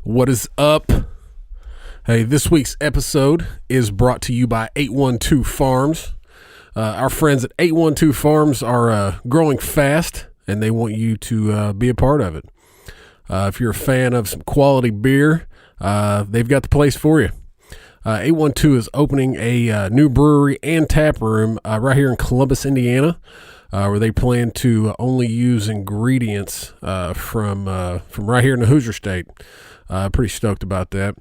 What is up? Hey, this week's episode is brought to you by 812 Farms. Our friends at 812 Farms are growing fast, and they want you to be a part of it. If you're a fan of some quality beer, they've got the place for you. 812 is opening a new brewery and tap room right here in Columbus, Indiana, where they plan to only use ingredients from right here in the Hoosier State. Pretty stoked about that.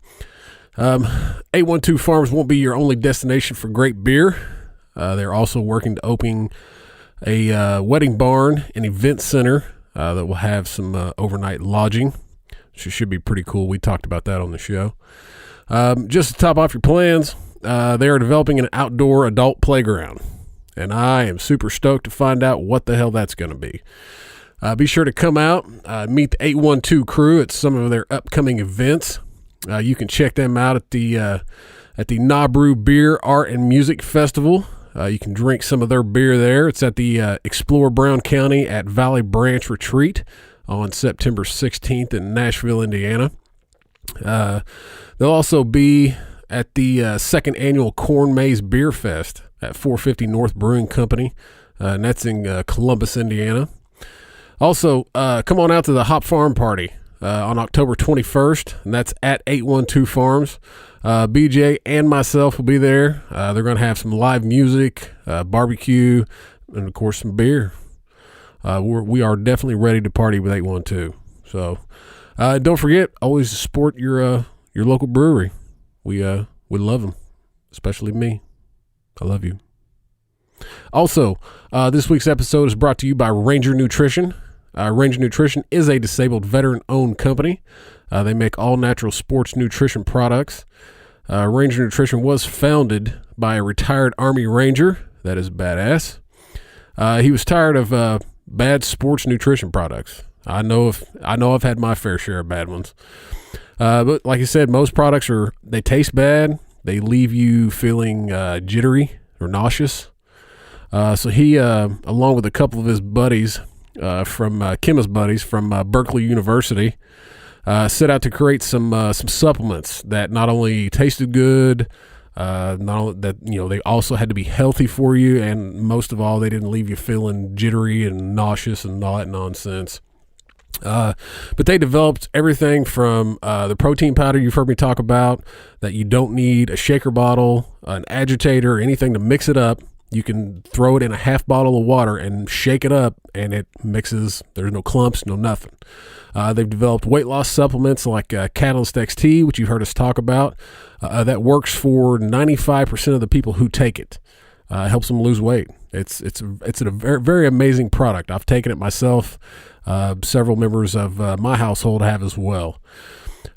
812 Farms won't be your only destination for great beer. They're also working to open a wedding barn and event center that will have some overnight lodging, which should be pretty cool. We talked about that on the show. Just to top off your plans, they are developing an outdoor adult playground, and I am super stoked to find out what the hell that's going to be. Be sure to come out, meet the 812 crew at some of their upcoming events. You can check them out at the Nabru Beer, Art, and Music Festival. You can drink some of their beer there. It's at the Explore Brown County at Valley Branch Retreat on September 16th in Nashville, Indiana. They'll also be at the second annual Corn Maze Beer Fest at 450 North Brewing Company, and that's in Columbus, Indiana. Also, come on out to the Hop Farm Party on October 21st, and that's at 812 Farms. BJ and myself will be there. They're going to have some live music, barbecue, and, of course, some beer. We are definitely ready to party with 812. So, don't forget, always support your local brewery. We love them, especially me. I love you. Also, this week's episode is brought to you by Ranger Nutrition. Ranger Nutrition is a disabled veteran-owned company. They make all-natural sports nutrition products. Ranger Nutrition was founded by a retired Army Ranger. That is badass. He was tired of bad sports nutrition products. I know I've had my fair share of bad ones. But like I said, most products they taste bad. They leave you feeling jittery or nauseous. So he, along with a couple of his buddies, chemist buddies from Berkeley University, set out to create some supplements that not only tasted good, not only that, they also had to be healthy for you, and most of all, they didn't leave you feeling jittery and nauseous and all that nonsense. But they developed everything from the protein powder you've heard me talk about, that you don't need a shaker bottle, an agitator, or anything to mix it up. You can throw it in a half bottle of water and shake it up, and it mixes. There's no clumps, no nothing. They've developed weight loss supplements like Catalyst XT, which you've heard us talk about, that works for 95% of the people who take it. Helps them lose weight. It's a very, very amazing product. I've taken it myself. Several members of my household have as well.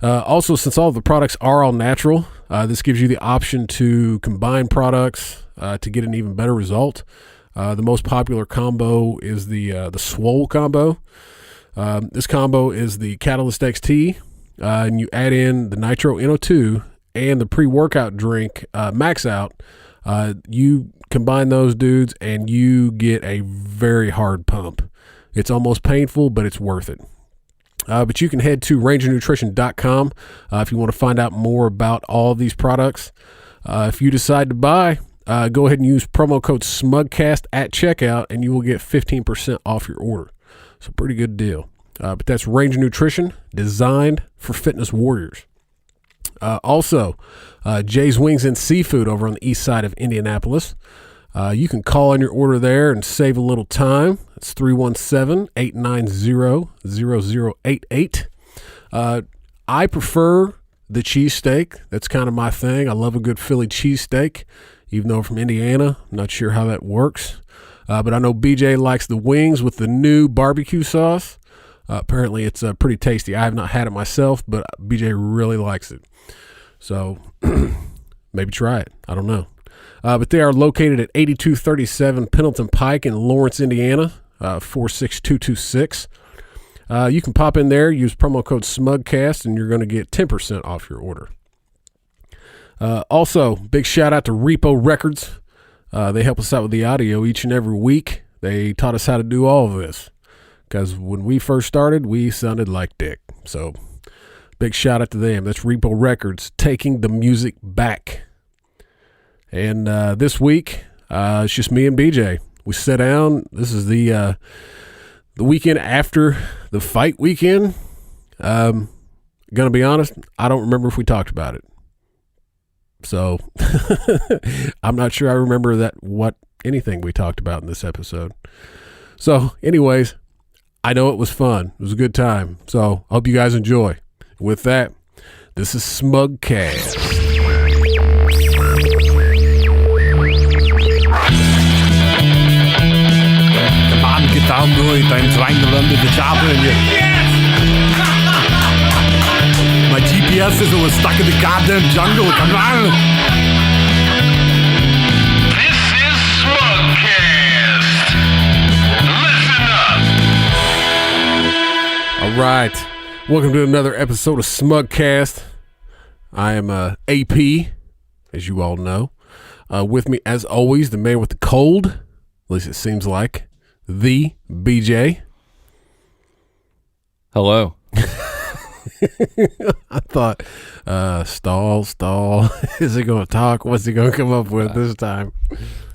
Also, since all of the products are all natural, this gives you the option to combine products to get an even better result. The most popular combo is the Swole combo. This combo is the Catalyst XT, and you add in the Nitro NO2 and the pre-workout drink Max Out. You combine those dudes, and you get a very hard pump. It's almost painful, but it's worth it. But you can head to rangernutrition.com if you want to find out more about all of these products. If you decide to buy, go ahead and use promo code SMUGCAST at checkout, and you will get 15% off your order. So pretty good deal. But that's Ranger Nutrition, designed for fitness warriors. Also, Jay's Wings and Seafood over on the east side of Indianapolis. You can call on your order there and save a little time. It's 317-890-0088. I prefer the cheesesteak. That's kind of my thing. I love a good Philly cheesesteak, even though I'm from Indiana. I'm not sure how that works. But I know BJ likes the wings with the new barbecue sauce. Apparently, it's pretty tasty. I have not had it myself, but BJ really likes it. So maybe try it. I don't know. But they are located at 8237 Pendleton Pike in Lawrence, Indiana, 46226. You can pop in there, use promo code SMUGCAST, and you're going to get 10% off your order. Also, big shout out to Repo Records. They help us out with the audio each and every week. They taught us how to do all of this, because when we first started, we sounded like dick. So Big shout out to them. That's Repo Records, taking the music back. And this week, it's just me and BJ. We sit down. This is the weekend after the fight weekend. Gonna be honest, I don't remember if we talked about it. So I'm not sure I remember anything we talked about in this episode. So anyways, I know it was fun. It was a good time. So I hope you guys enjoy. With that, this is Smugcast. Come on, get down to it. I'm trying to run to the chopper and Yes! My GPS is all stuck in the goddamn jungle. Come on. This is Smugcast. Listen up. All right. Welcome to another episode of Smugcast. I am AP, as you all know. With me, as always, the man with the cold. At least it seems like. The BJ. Hello. I thought, stall. Is he going to talk? What's he going to come up with this time?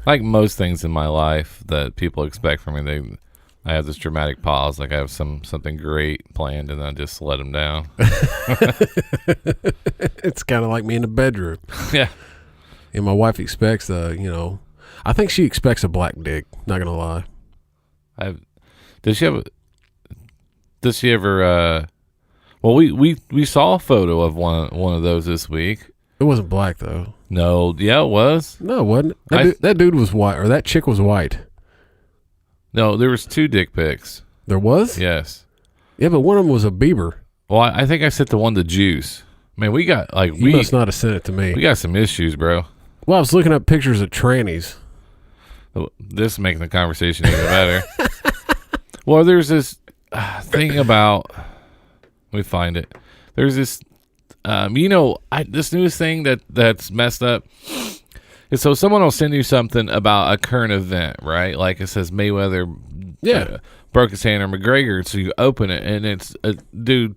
Like most things in my life that people expect from me, I have this dramatic pause, like I have something great planned, and I just let them down. It's kind of like me in the bedroom. Yeah. And my wife expects, I think she expects a black dick. Not gonna lie. Does she ever? Well, we saw a photo of one of those this week. It wasn't black though. No, yeah, it was. No, it wasn't. That dude was white, or that chick was white. No, there was 2 dick pics. There was? Yes. Yeah, but one of them was a Bieber. Well, I think I sent the one to Juice. Man, we got You must not have sent it to me. We got some issues, bro. Well, I was looking up pictures of trannies. This is making the conversation even better. Well, there's this thing about. Let me find it. There's this, this newest thing that's messed up. And so someone will send you something about a current event, right? Like it says Mayweather broke his hand or McGregor. So you open it and it's a dude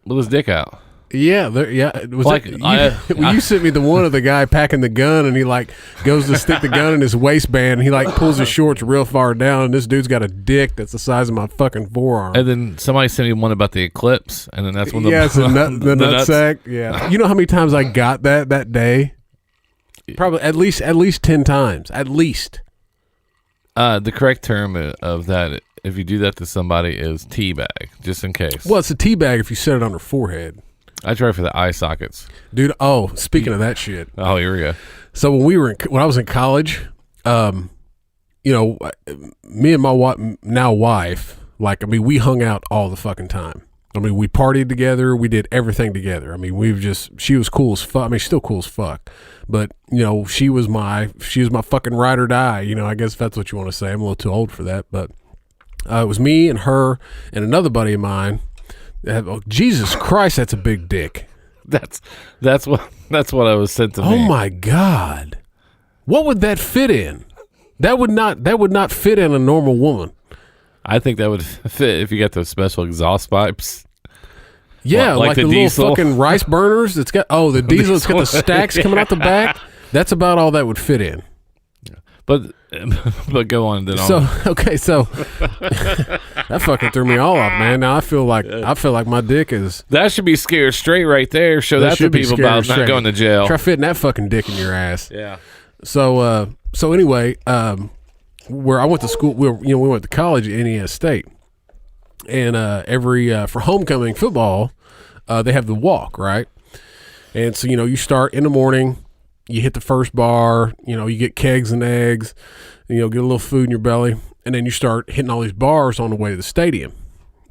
with his dick out. Yeah, it was like you sent me the one of the guy packing the gun, and he like goes to stick the gun in his waistband, and he like pulls his shorts real far down, and this dude's got a dick that's the size of my fucking forearm. And then somebody sent me one about the eclipse, and then that's when it's the nutsack. Yeah, you know how many times I got that day? Probably at least 10 times, at least. The correct term of that, if you do that to somebody, is teabag, just in case. Well, it's a teabag if you set it on their forehead. I try for the eye sockets, dude. Speaking of that shit. Oh, here we go. So when I was in college, me and my wife, we hung out all the fucking time. I mean, we partied together. We did everything together. I mean, she was cool as fuck. I mean, she's still cool as fuck. But, she was my fucking ride or die. I guess if that's what you want to say. I'm a little too old for that. But it was me and her and another buddy of mine. Jesus Christ, that's a big dick. That's what I was sent to me. Oh my God. What would that fit in? That would not fit in a normal woman. I think that would fit if you got those special exhaust pipes. Yeah, like the diesel. Little fucking rice burners. It's got the diesel. It's got the stacks coming out the back. That's about all that would fit in. But go on then. So that fucking threw me all off, man. Now I feel like my dick is. That should be scared straight right there. Show that to people about not going to jail. Try fitting that fucking dick in your ass. Yeah. So anyway, where I went to school, we went to college at NES State, and for homecoming football, they have the walk, right? And so you start in the morning. You hit the first bar, you get kegs and eggs, get a little food in your belly, and then you start hitting all these bars on the way to the stadium.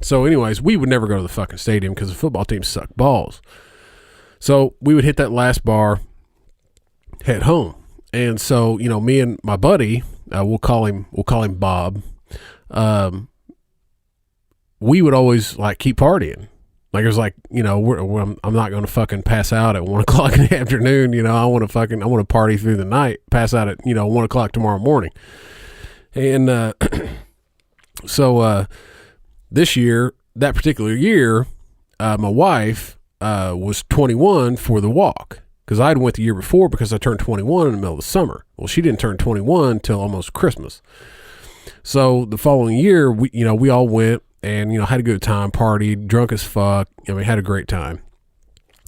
So anyways, we would never go to the fucking stadium because the football team sucked balls. So we would hit that last bar, head home. And so, me and my buddy, we'll call him Bob, we would always keep partying. Like it was I'm not going to fucking pass out at 1 o'clock in the afternoon. I want to party through the night, pass out at 1 o'clock tomorrow morning. And so this year, that particular year, my wife was 21 for the walk. Because I'd went the year before because I turned 21 in the middle of the summer. Well, she didn't turn 21 till almost Christmas. So the following year, we all went and, had a good time, partied, drunk as fuck. Had a great time.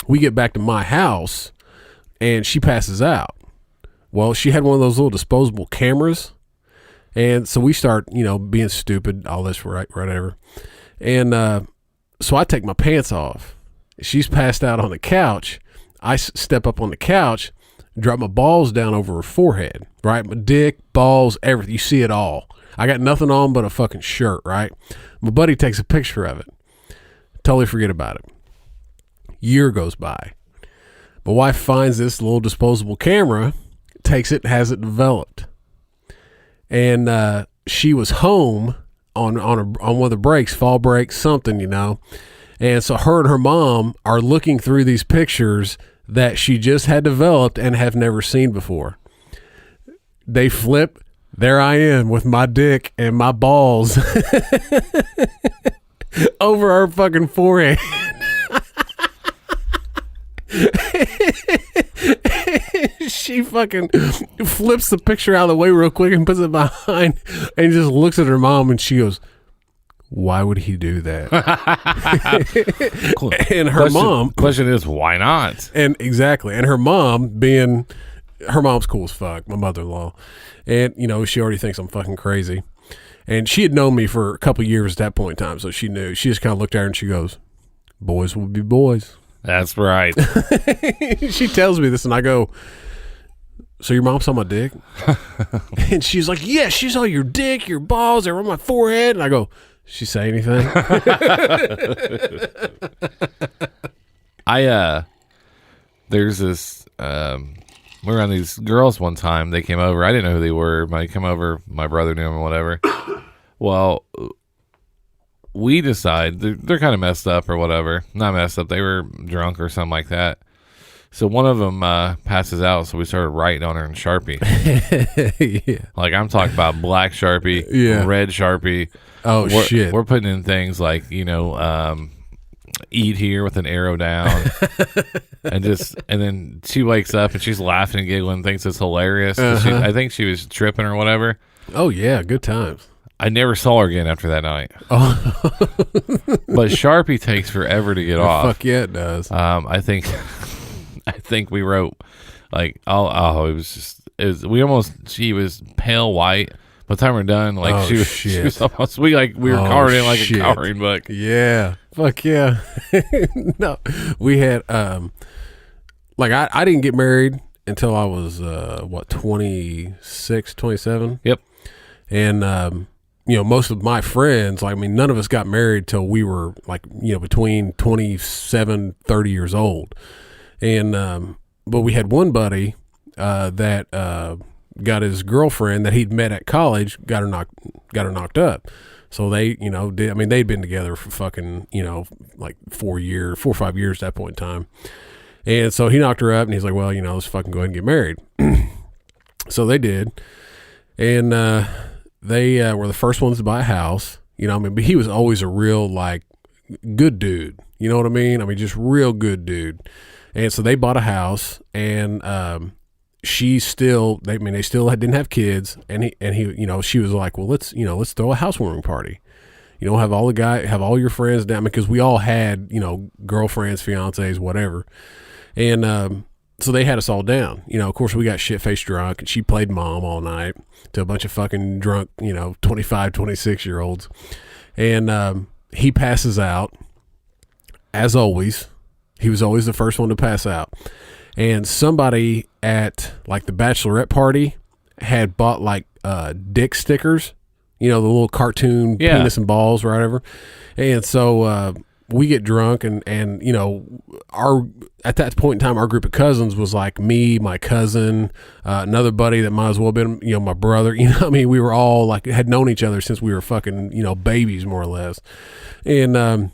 We get back to my house and she passes out. Well, she had one of those little disposable cameras. And so we start, being stupid, all this, right, whatever. And so I take my pants off. She's passed out on the couch. I step up on the couch, drop my balls down over her forehead, right? My dick, balls, everything. You see it all. I got nothing on but a fucking shirt, right? My buddy takes a picture of it. Totally forget about it. Year goes by. My wife finds this little disposable camera, takes it, has it developed. And she was home on one of the breaks, fall break, something, And so her and her mom are looking through these pictures that she just had developed and have never seen before. They flip. There I am with my dick and my balls over her fucking forehead. She fucking flips the picture out of the way real quick and puts it behind and just looks at her mom and she goes, why would he do that? And her question is, why not? And exactly. And her mom's cool as fuck, my mother-in-law. And, she already thinks I'm fucking crazy. And she had known me for a couple years at that point in time, so she knew. She just kind of looked at her and she goes, boys will be boys. That's right. She tells me this and I go, so your mom saw my dick? And she's like, yeah, she saw your dick, your balls, they were on my forehead. And I go, she say anything? There's this, we were on these girls one time. They came over. I didn't know who they were. They come over. My brother knew them or whatever. Well, we decide they're kind of messed up or whatever. Not messed up. They were drunk or something like that. So one of them passes out, so we started writing on her in Sharpie. Yeah. Like I'm talking about black Sharpie, red Sharpie. Oh, shit. We're putting in things like, eat here with an arrow down. and then she wakes up and she's laughing and giggling, thinks it's hilarious. I think she was tripping or whatever. Oh, yeah. Good times. I never saw her again after that night. Oh. But Sharpie takes forever to get off. Fuck yeah, it does. I think we wrote like, she was pale white. By the time we're done, like she was almost, we were colored in like a coloring book. Yeah. Fuck yeah. No, we had, I didn't get married until I was, 26, 27. Yep. And, most of my friends, none of us got married till we were between 27, 30 years old. And, but we had one buddy, that, got his girlfriend that he'd met at college, got her knocked up. So they, they'd been together for fucking, 4 or 5 years at that point in time. And so he knocked her up and he's like, well, let's fucking go ahead and get married. So they did. And, they were the first ones to buy a house, but he was always a real, good dude. You know what I mean? Just real good dude. And so they bought a house and, they still didn't have kids, and he, she was like, well, let's throw a housewarming party, have all your friends down, because we all had, girlfriends, fiancés, whatever. And, so they had us all down, of course we got shit-faced drunk and she played mom all night to a bunch of fucking drunk, 25, 26 year olds. And, he passes out as always. He was always the first one to pass out. And somebody at the bachelorette party had bought dick stickers, the little cartoon penis and balls or whatever. And so we get drunk and at that point in time, our group of cousins was me, my cousin, another buddy that might as well have been, my brother. We were all had known each other since we were fucking, babies more or less. And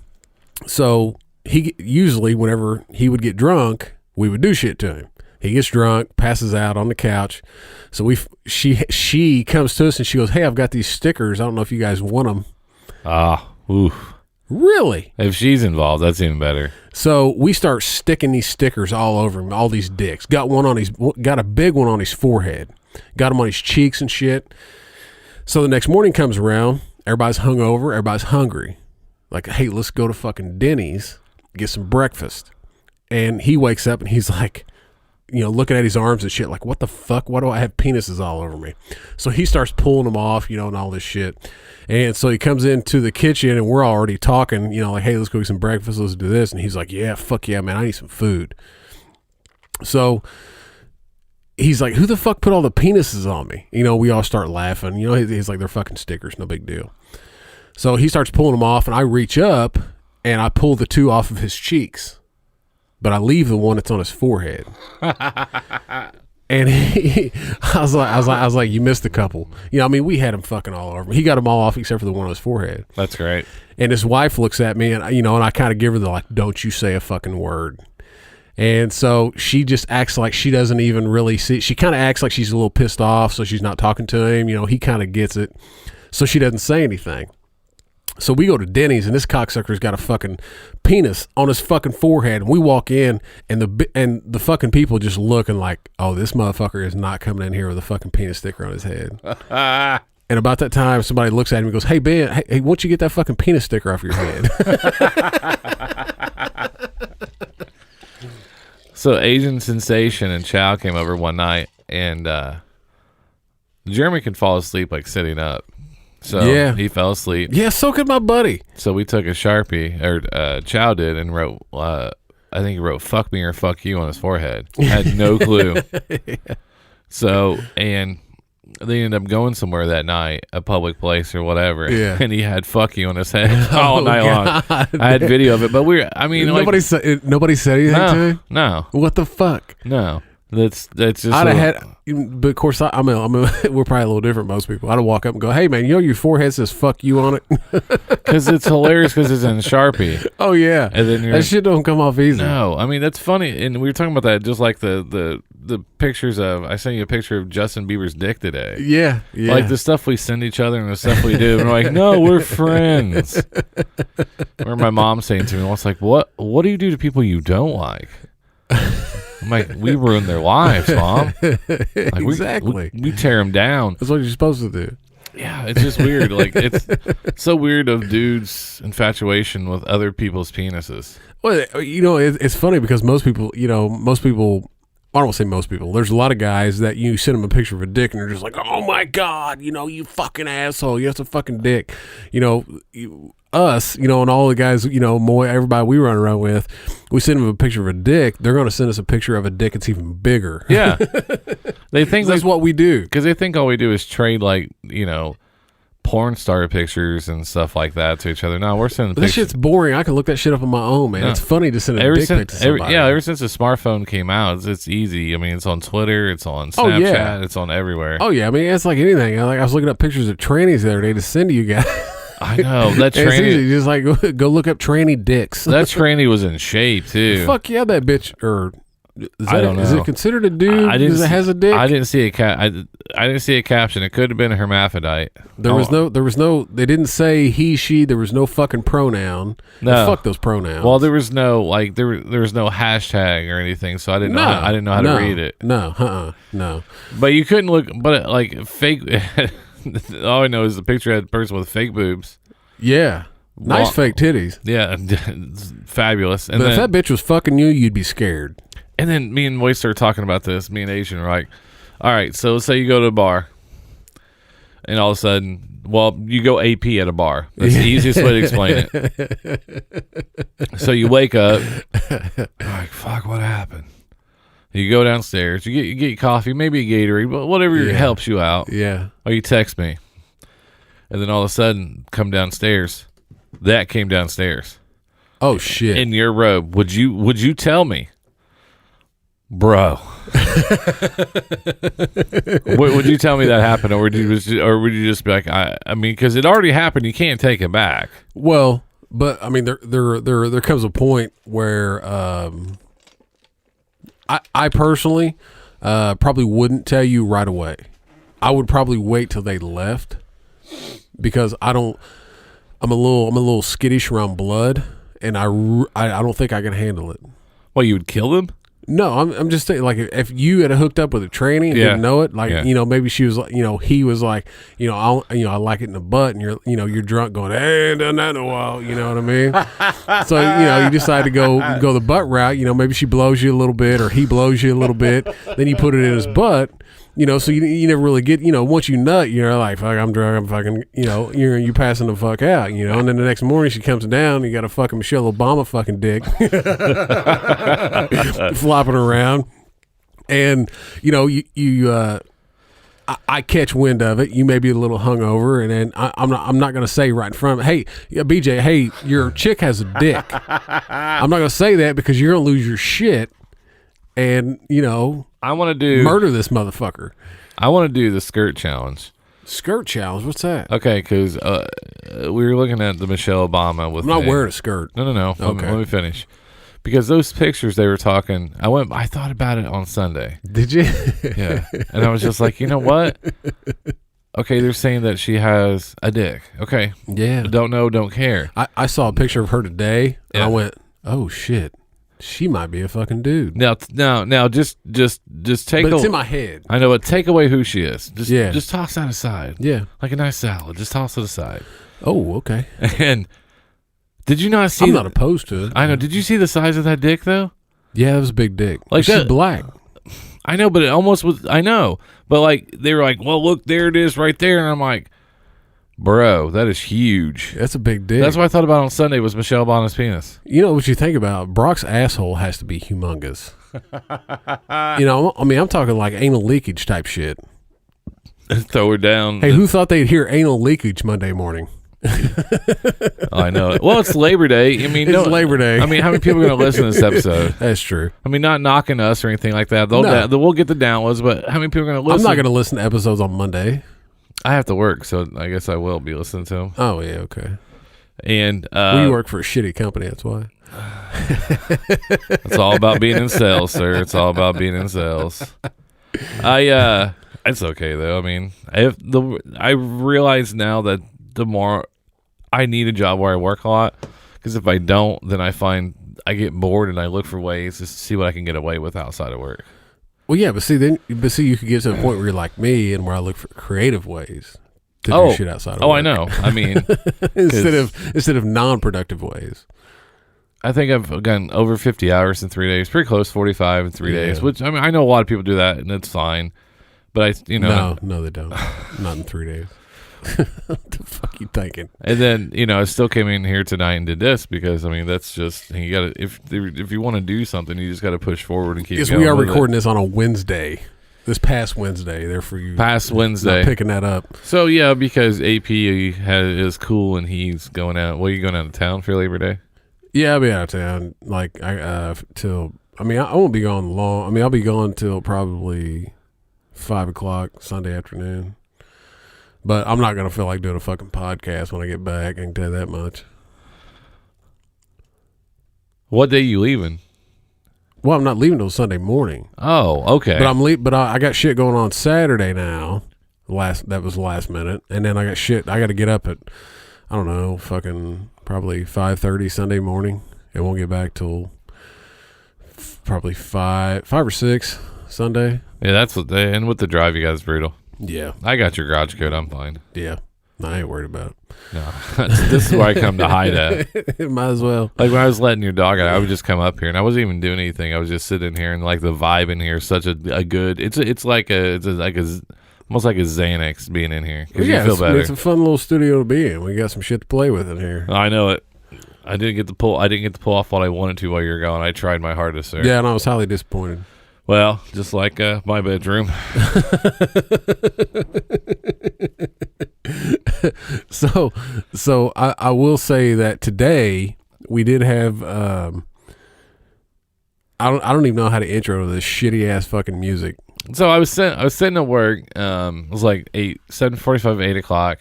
so he usually, whenever he would get drunk, we would do shit to him. He gets drunk, passes out on the couch. So she comes to us and she goes, hey, I've got these stickers. I don't know if you guys want them. Oof. Really? If she's involved, that's even better. So we start sticking these stickers all over him, all these dicks. Got a big one on his forehead. Got him on his cheeks and shit. So the next morning comes around, everybody's hungover, everybody's hungry. Like, hey, let's go to fucking Denny's, get some breakfast. And he wakes up and he's like, looking at his arms and shit, like, what the fuck? Why do I have penises all over me? So he starts pulling them off, and all this shit. And so he comes into the kitchen and we're already talking, like, hey, let's go get some breakfast, let's do this. And he's like, yeah, fuck yeah, man, I need some food. So he's like, who the fuck put all the penises on me? We all start laughing. He's like, they're fucking stickers, no big deal. So he starts pulling them off and I reach up and I pull the two off of his cheeks. But I leave the one that's on his forehead. And I was like, you missed a couple. We had him fucking all over. He got them all off except for the one on his forehead. That's great. And his wife looks at me and, and I kind of give her the, like, don't you say a fucking word. And so she just acts like she doesn't even really see. She kind of acts like she's a little pissed off, so she's not talking to him. He kind of gets it. So she doesn't say anything. So we go to Denny's and this cocksucker's got a fucking penis on his fucking forehead. And we walk in and the fucking people just looking like, oh, this motherfucker is not coming in here with a fucking penis sticker on his head. And about that time, somebody looks at him and goes, hey, Ben, hey, why don't you get that fucking penis sticker off your head? So Asian Sensation and Chow came over one night and Jeremy can fall asleep like sitting up. So yeah. He fell asleep. Yeah, so could my buddy. So we took a Sharpie, or Chow did, and wrote, I think he wrote fuck me or fuck you on his forehead. Had no clue. Yeah. So, and they ended up going somewhere that night, a public place or whatever. Yeah. And he had fuck you on his head all night long. I had video of it, but nobody said anything to him? No. What the fuck? No. That's just. I'd have had, but of course, we're probably a little different. Most people, I'd walk up and go, "Hey, man, your forehead says fuck you on it," because it's hilarious because it's in Sharpie. Oh yeah, and then that shit don't come off easy. No, that's funny, and we were talking about that just like the pictures of. I sent you a picture of Justin Bieber's dick today. Yeah, like the stuff we send each other and the stuff we do, and we're like, no, we're friends. Or my mom saying to me, "What's like what do you do to people you don't like?" I'm like, we ruin their lives, Mom. Like, exactly. We tear them down. That's what you're supposed to do. Yeah, it's just weird. Like, it's so weird of dudes' infatuation with other people's penises. Well, it's funny because most people, I don't say most people. There's a lot of guys that you send them a picture of a dick and they're just like, oh my God, you fucking asshole. That's a fucking dick. Us, and all the guys, everybody we run around with, we send them a picture of a dick. They're going to send us a picture of a dick that's even bigger. Yeah. They think that's what we do. Because they think all we do is trade, like, porn star pictures and stuff like that to each other. No, we're sending pictures. This shit's boring. I can look that shit up on my own, man. No. It's funny to send a dick pic to somebody. Ever since the smartphone came out, it's easy. It's on Twitter, it's on Snapchat, it's on everywhere. Oh, yeah. It's like anything. I was looking up pictures of trannies the other day to send to you guys. I know. That tranny. It's easy. Just like, go look up tranny dicks. That tranny was in shape, too. Fuck yeah, that bitch. I don't know. Is it considered a dude because it has a dick? I didn't see I didn't see a caption. It could have been a hermaphrodite. There was no. They didn't say he, she. There was no fucking pronoun. No, fuck those pronouns. Well, there was no there was no hashtag or anything, so I didn't know. I didn't know how to read it. No. But you couldn't look. But like fake. All I know is the picture had a person with fake boobs. Yeah. Nice fake titties. Yeah, fabulous. But if that bitch was fucking you, you'd be scared. And then me and Moise started talking about this. Me and Asian were like, all right, so let's say you go to a bar. And all of a sudden, you go AP at a bar. That's the easiest way to explain it. So you wake up. You're like, fuck, what happened? You go downstairs. You get your coffee, maybe a Gatorade, but whatever helps you out. Yeah. Or you text me. And then all of a sudden, come downstairs. That came downstairs. Oh, shit. In your robe. Would you tell me? Bro. Would you tell me that happened, or would you just be like, I mean, because it already happened, you can't take it back. Well, but I mean, there comes a point where I personally probably wouldn't tell you right away. I would probably wait till they left, because I don't I'm a little skittish around blood, and I don't think I can handle it. Well, you would kill them? No, I'm just saying, like, if you had hooked up with a tranny and didn't know it, like, maybe she was like, he was like, I like it in the butt, and you're drunk going, hey, ain't done that in a while, you know what I mean? So, you decide to go the butt route, maybe she blows you a little bit, or he blows you a little bit, then you put it in his butt, so you never really get, once you nut, you're like, fuck, I'm drunk, I'm fucking, you're passing the fuck out, and then the next morning she comes down, you got a fucking Michelle Obama fucking dick flopping around, and, I catch wind of it. You may be a little hungover, and then I'm not going to say right in front of, hey, BJ, hey, your chick has a dick. I'm not going to say that because you're going to lose your shit, and, I want to murder this motherfucker. I want to do the skirt challenge. Skirt challenge? What's that? Okay, because we were looking at the Michelle Obama with. I'm not wearing a skirt. No. Okay. Let me finish. Because those pictures they were talking, I thought about it on Sunday. Did you? Yeah, and I was just like, you know what? Okay, they're saying that she has a dick. Okay, yeah. Don't know, don't care. I saw a picture of her today, and I went, oh shit. She might be a fucking dude. Now, just take. But it's in my head. I know, but take away who she is. Just toss that aside. Yeah, like a nice salad. Just toss it aside. Oh, okay. And did you not see? I'm not opposed to it. I know. Did you see the size of that dick though? Yeah, it was a big dick. Like she's black. I know, but it almost was. I know, but like they were like, well, look, there it is, right there, and I'm like, bro, that is huge. That's a big dick. That's what I thought about on Sunday was Michelle Obama's penis. You know what you think about? Brock's asshole has to be humongous. I'm talking like anal leakage type shit. Throw her down. Hey, who thought they'd hear anal leakage Monday morning? I know it. Well, it's Labor Day. I mean, it's Labor Day. I mean, how many people are going to listen to this episode? That's true. I mean, not knocking us or anything like that. We'll get the downloads, but how many people are going to listen? I'm not going to listen to episodes on Monday. I have to work, so I guess I will be listening to them. Oh, yeah, okay. And we work for a shitty company, that's why. It's all about being in sales, sir. It's all about being in sales. It's okay though. I mean, I realize now that the more I need a job where I work a lot, because if I don't, then I find I get bored and I look for ways to see what I can get away with outside of work. Well, yeah, but see, you could get to a point where you're like me, and where I look for creative ways to do shit outside of work. Oh, I know. I mean, instead of non-productive ways. I think I've gotten over 50 hours in 3 days, pretty close, 45 in 3 days. Which I mean, I know a lot of people do that, and it's fine. But no, they don't. Not in 3 days. What the fuck you thinking? And then I still came in here tonight and did this because I mean that's just you got to if you want to do something you just got to push forward and keep. Yes, going we are recording this on a Wednesday. This past Wednesday, therefore you Wednesday not picking that up. So yeah, because AP is cool and he's going out. Well, you going out of town for Labor Day? Yeah, I'll be out of town. Like I won't be gone long. I mean, I'll be gone till probably 5 o'clock Sunday afternoon. But I'm not going to feel like doing a fucking podcast when I get back. I can tell you that much. What day you leaving? Well, I'm not leaving till Sunday morning. Oh, okay. But But I got shit going on Saturday now. That was last minute. And then I got shit. I got to get up at, I don't know, fucking probably 5:30 Sunday morning. And won't get back till probably 5 or 6 Sunday. Yeah, that's what and with the drive, you guys brutal. Yeah. I got your garage code. I'm fine. Yeah. I ain't worried about it. No. This is where I come to hide at. Might as well. Like when I was letting your dog out, I would just come up here and I wasn't even doing anything. I was just sitting here and like the vibe in here is such a good, it's almost like a Xanax being in here. Because you feel better. It's a fun little studio to be in. We got some shit to play with in here. I know it. I didn't get to pull off what I wanted to while you were gone. I tried my hardest, sir. Yeah, and I was highly disappointed. Well, just like my bedroom. So I will say that today we did have I don't even know how to intro this shitty ass fucking music. So I was sitting at work. It was like 7:45, 8 o'clock.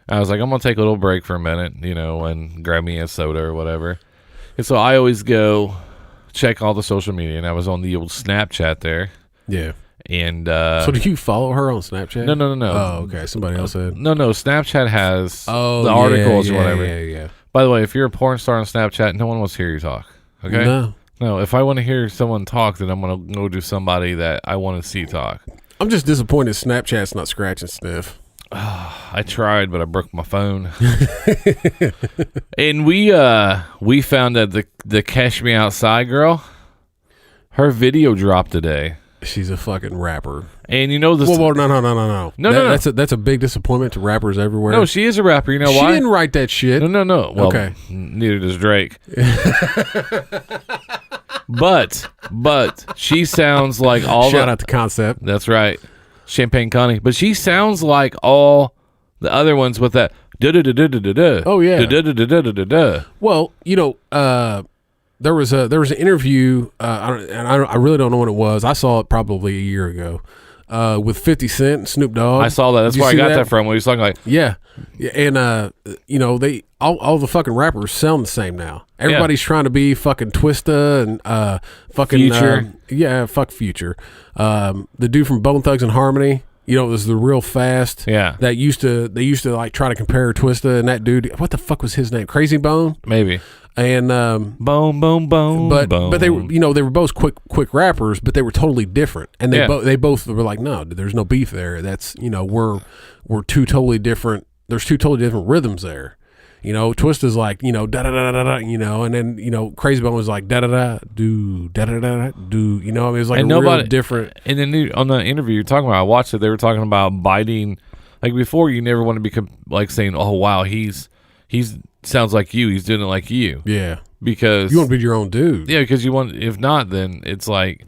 I was like, I'm gonna take a little break for a minute, and grab me a soda or whatever. And so I always go check all the social media, and I was on the old Snapchat there. Yeah. And So do you follow her on Snapchat? No. Oh, okay. Somebody else said. No. Snapchat has the yeah, articles or yeah, whatever. Yeah. By the way, if you're a porn star on Snapchat, no one wants to hear you talk. Okay? No, if I want to hear someone talk, then I'm going to go to somebody that I want to see talk. I'm just disappointed Snapchat's not scratch and sniff. I tried, but I broke my phone. And we found that the Cash Me Outside girl, her video dropped today. She's a fucking rapper. And you know this. Whoa, no. No. That's a big disappointment to rappers everywhere. No, she is a rapper. You know why? She didn't write that shit. No. Well, Okay. Neither does Drake. But she sounds like all Shout out to Concept. That's right. Champagne Connie. But she sounds like all the other ones with that da-da-da-da-da-da. Oh, yeah. Da-da-da-da-da-da-da. Well, there was an interview. I really don't know when it was. I saw it probably a year ago with 50 Cent and Snoop Dogg. I saw that. That's Did you where I see got that from. When he was talking like, yeah, and they all the fucking rappers sound the same now. Everybody's trying to be fucking Twista and fucking Future. Fuck Future. The dude from Bone Thugs and Harmony. It was the real fast. Yeah. They used to like try to compare Twista and that dude. What the fuck was his name? Crazy Bone. maybe. And Boom, boom, boom. but they were they were both quick rappers, but they were totally different. And they both were like, no, there's no beef there. That's we're two totally different. There's two totally different rhythms there. Twista's like da da da da da and then Crazy Bone was like da da da do da da da do. It was like real different. And then on the interview you're talking about, I watched it. They were talking about biting. Like before, you never want to be like saying, "Oh wow, he's sounds like you. He's doing it like you." Yeah, because you want to be your own dude. Yeah, because you want. If not, then it's like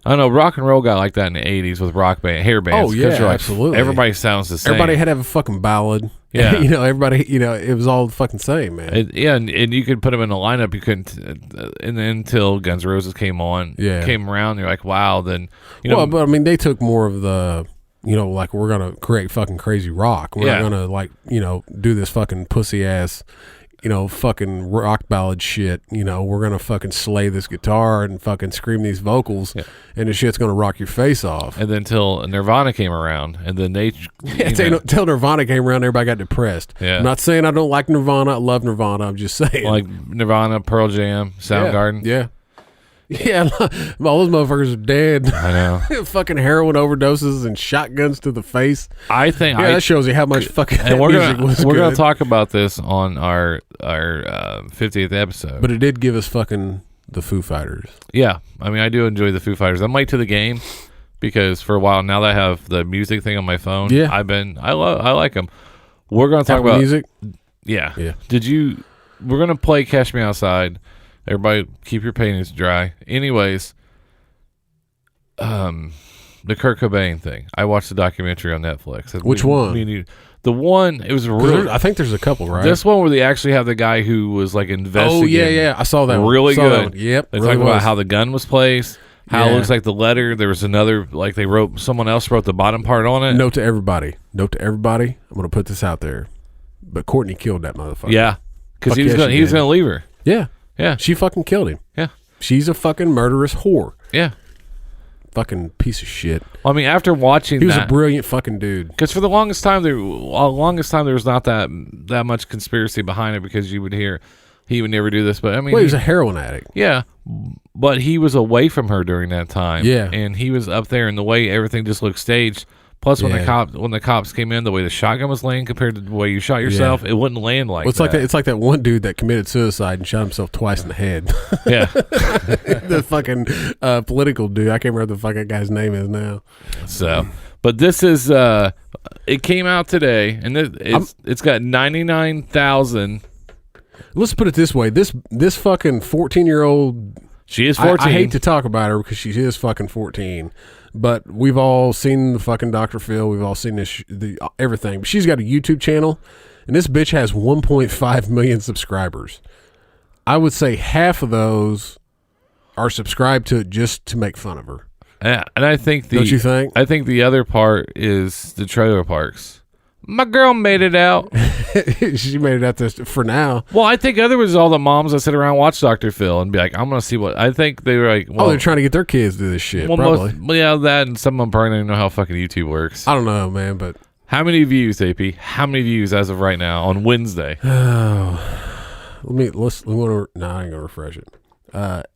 I don't know. Rock and roll got like that in the '80s with hair bands. Oh yeah, absolutely. Everybody sounds the same. Everybody had to have a fucking ballad. Yeah, everybody. It was all the fucking same, man. And you could put them in a lineup. You couldn't, and then until Guns N' Roses came around. You're like, wow. Then Well, but I mean, they took more of the. Like we're gonna create fucking crazy rock. We're not gonna do this fucking pussy ass, fucking rock ballad shit. We're gonna fucking slay this guitar and fucking scream these vocals, and the shit's gonna rock your face off. And then until Nirvana came around, and then they until Nirvana came around, everybody got depressed. Yeah. I'm not saying I don't like Nirvana. I love Nirvana. I'm just saying, like Nirvana, Pearl Jam, Soundgarden. Yeah. Yeah, all those motherfuckers are dead. I know. Fucking heroin overdoses and shotguns to the face. I think that shows you how much fucking and music was good. We're gonna talk about this on our 50th episode. But it did give us fucking the Foo Fighters. Yeah, I mean, I do enjoy the Foo Fighters. I'm late to the game because for a while now that I have the music thing on my phone. Yeah, I like them. We're gonna talk about music. Yeah. We're gonna play "Cash Me Outside." Everybody, keep your panties dry. Anyways, the Kurt Cobain thing. I watched the documentary on Netflix. Which one? The one. It was really. I think there's a couple, right? This one where they actually have the guy who was like investigating. Oh yeah. I saw that. Really good. Yep. They really talk about how the gun was placed. How it looks like the letter. There was another, like someone else wrote the bottom part on it. Note to everybody. I'm going to put this out there. But Courtney killed that motherfucker. Yeah, because he was going to leave her. Yeah. Yeah. She fucking killed him. Yeah. She's a fucking murderous whore. Yeah. Fucking piece of shit. I mean, after watching he was a brilliant fucking dude. Because for the longest time there was not that much conspiracy behind it, because you would hear he would never do this. But I mean, he was a heroin addict. Yeah. But he was away from her during that time. Yeah. And he was up there, and the way everything just looked staged. Plus, when the cops came in, the way the shotgun was laying compared to the way you shot yourself, it wouldn't land like that. It's like that one dude that committed suicide and shot himself twice in the head. Yeah. The fucking political dude. I can't remember what the fucking guy's name is now. So, but this is it came out today, and it's got 99,000. Let's put it this way: this fucking 14-year-old. She is 14. I hate to talk about her because she is fucking 14. But we've all seen the fucking Dr. Phil. We've all seen everything. But she's got a YouTube channel, and this bitch has 1.5 million subscribers. I would say half of those are subscribed to it just to make fun of her. And I think don't you think? I think the other part is the trailer parks. My girl made it out. She made it out this for now. Well, I think other was all the moms that sit around and watch Dr. Phil and be like, I'm going to see what. I think they were like, well, They're trying to get their kids to do this shit, well, probably. yeah, that and some of them probably don't even know how fucking YouTube works. I don't know, man, but. How many views, AP? How many views as of right now on Wednesday? I ain't gonna refresh it.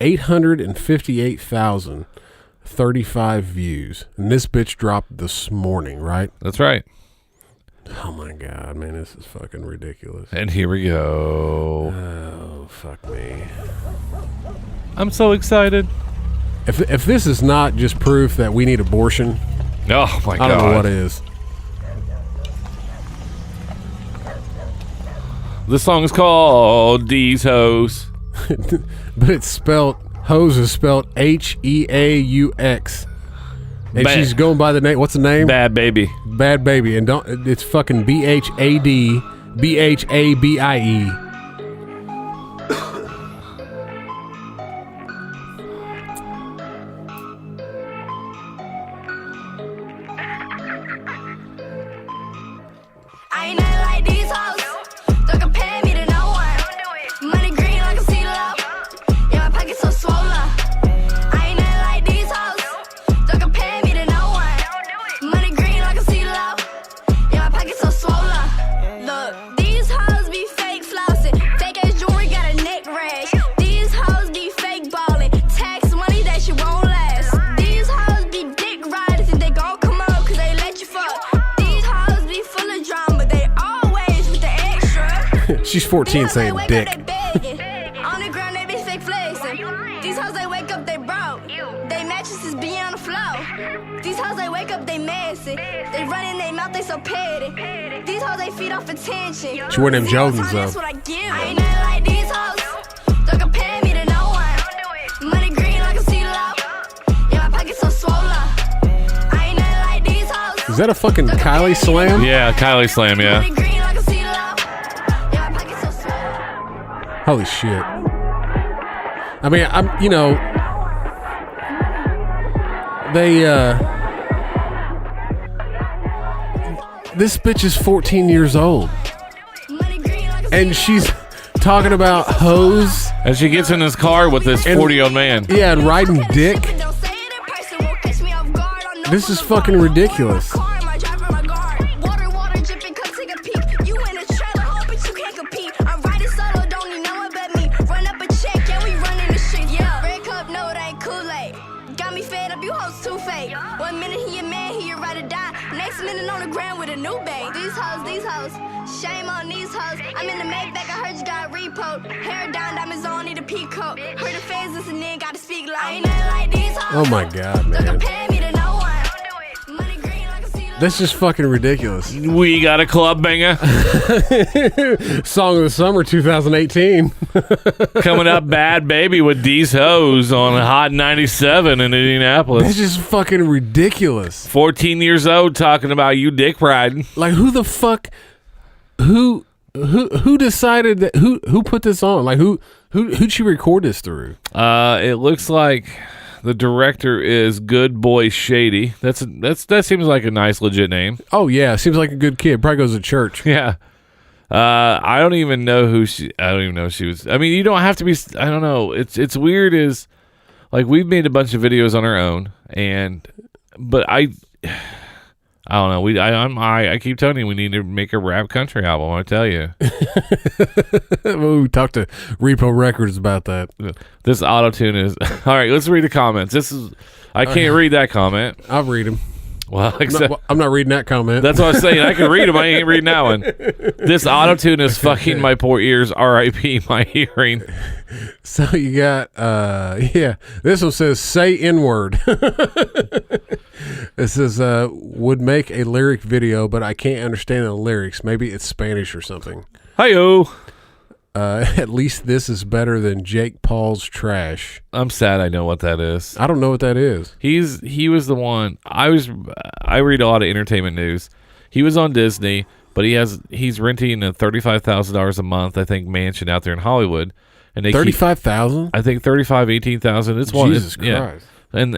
858,035 views, and this bitch dropped this morning, right? That's right. Oh my god, man, this is fucking ridiculous. And here we go. Oh fuck me. I'm so excited. If this is not just proof that we need abortion, Oh my god. I don't know what is. The song is called These Hoes. But it's spelled, hose is spelled Heaux. And Bad. she's going by the name, what's the name? Bad Baby. Bad Baby. And it's fucking BHAD BHABIE. I ain't nothing like these hoes. Don't compare me to no one. Money green like a CeeLo. Yeah, my pocket's so swollen. I ain't nothing like these hoes. Don't compare me to no one. Money green like a CeeLo. Yeah, my pocket's so swollen. Look, these hoes be fake flossing. Fake ass jewelry got a neck rash. These hoes be fake balling. Tax money that shit won't last. These hoes be dick riders and they gon' come up cause they let you fuck. These hoes be full of drama. They always with the extra. She's 14 saying dick. On the ground, they be fake flexing. These hoes, they wake up, they broke. They mattresses be on the floor. These hoes, they wake up, they messy. They run in their mouth, they so petty. These hoes, they feed off attention. She wearing them Jordans, That's though. what I give. I ain't nothing like these hoes. Don't compare me to no one. Money green like a CeeLo. Yeah, my pocket's so swollen. I ain't nothing like these hoes. Is that a fucking Kylie slam? Yeah, Kylie Slam, yeah. Money green like a CeeLo. Yeah, my pocket's so swollen. Holy shit. I mean, this bitch is 14 years old. Money green like a And she's talking about hoes, And she gets in his car with this And- 40-year-old man. yeah, and riding dick. This is fucking ridiculous. Got me fed up, you hoes too fake. 1 minute he a man, he a ride or die. Next minute on the ground with a new babe. These hoes. Shame on these hoes. I'm in the Maybach, I heard you got repo. Hair down, diamonds on, need a peacoat. Heard the fans listening, gotta speak like. I ain't nothing like these hoes. Oh my god, Don't man. compare me to no one. Money green like a CeeLo. That's just fucking ridiculous. We got a club banger. Song of the summer 2018. Coming up, Bad Baby with These Hoes on Hot 97 in That's Indianapolis. just fucking ridiculous. 14 years old talking about you dick riding. Like, who the fuck, who decided that, who put this on? Like, who'd she record this through? It looks like the director is Good Boy Shady. That seems like a nice, legit name. Oh yeah, seems like a good kid. Probably goes to church. Yeah. I don't even know who she. I don't even know if she was. I mean, you don't have to be. I don't know. It's weird. Is like we've made a bunch of videos on our own, but I don't know. I keep telling you we need to make a rap country album. I tell you, We talked to Repo Records about that. this auto tune is all right. Let's read the comments. I can't read that comment. I'll read them. Well, except I'm not reading that comment. that's what I was saying. I can read them. I ain't reading that one. This auto tune is fucking my poor ears. R.I.P. my hearing. So you got, yeah, this one says, say N-word. It says, would make a lyric video, but I can't understand the lyrics. Maybe it's Spanish or something. Hi-yo. At least this is better than Jake Paul's trash. I'm sad I know what that is. I don't know what that is. He was the one. I read a lot of entertainment news. He was on Disney, but he's renting a $35,000 a month, I think, mansion out there in Hollywood. And they 35,000? I think 35, 18,000. It's one. Jesus yeah. Christ.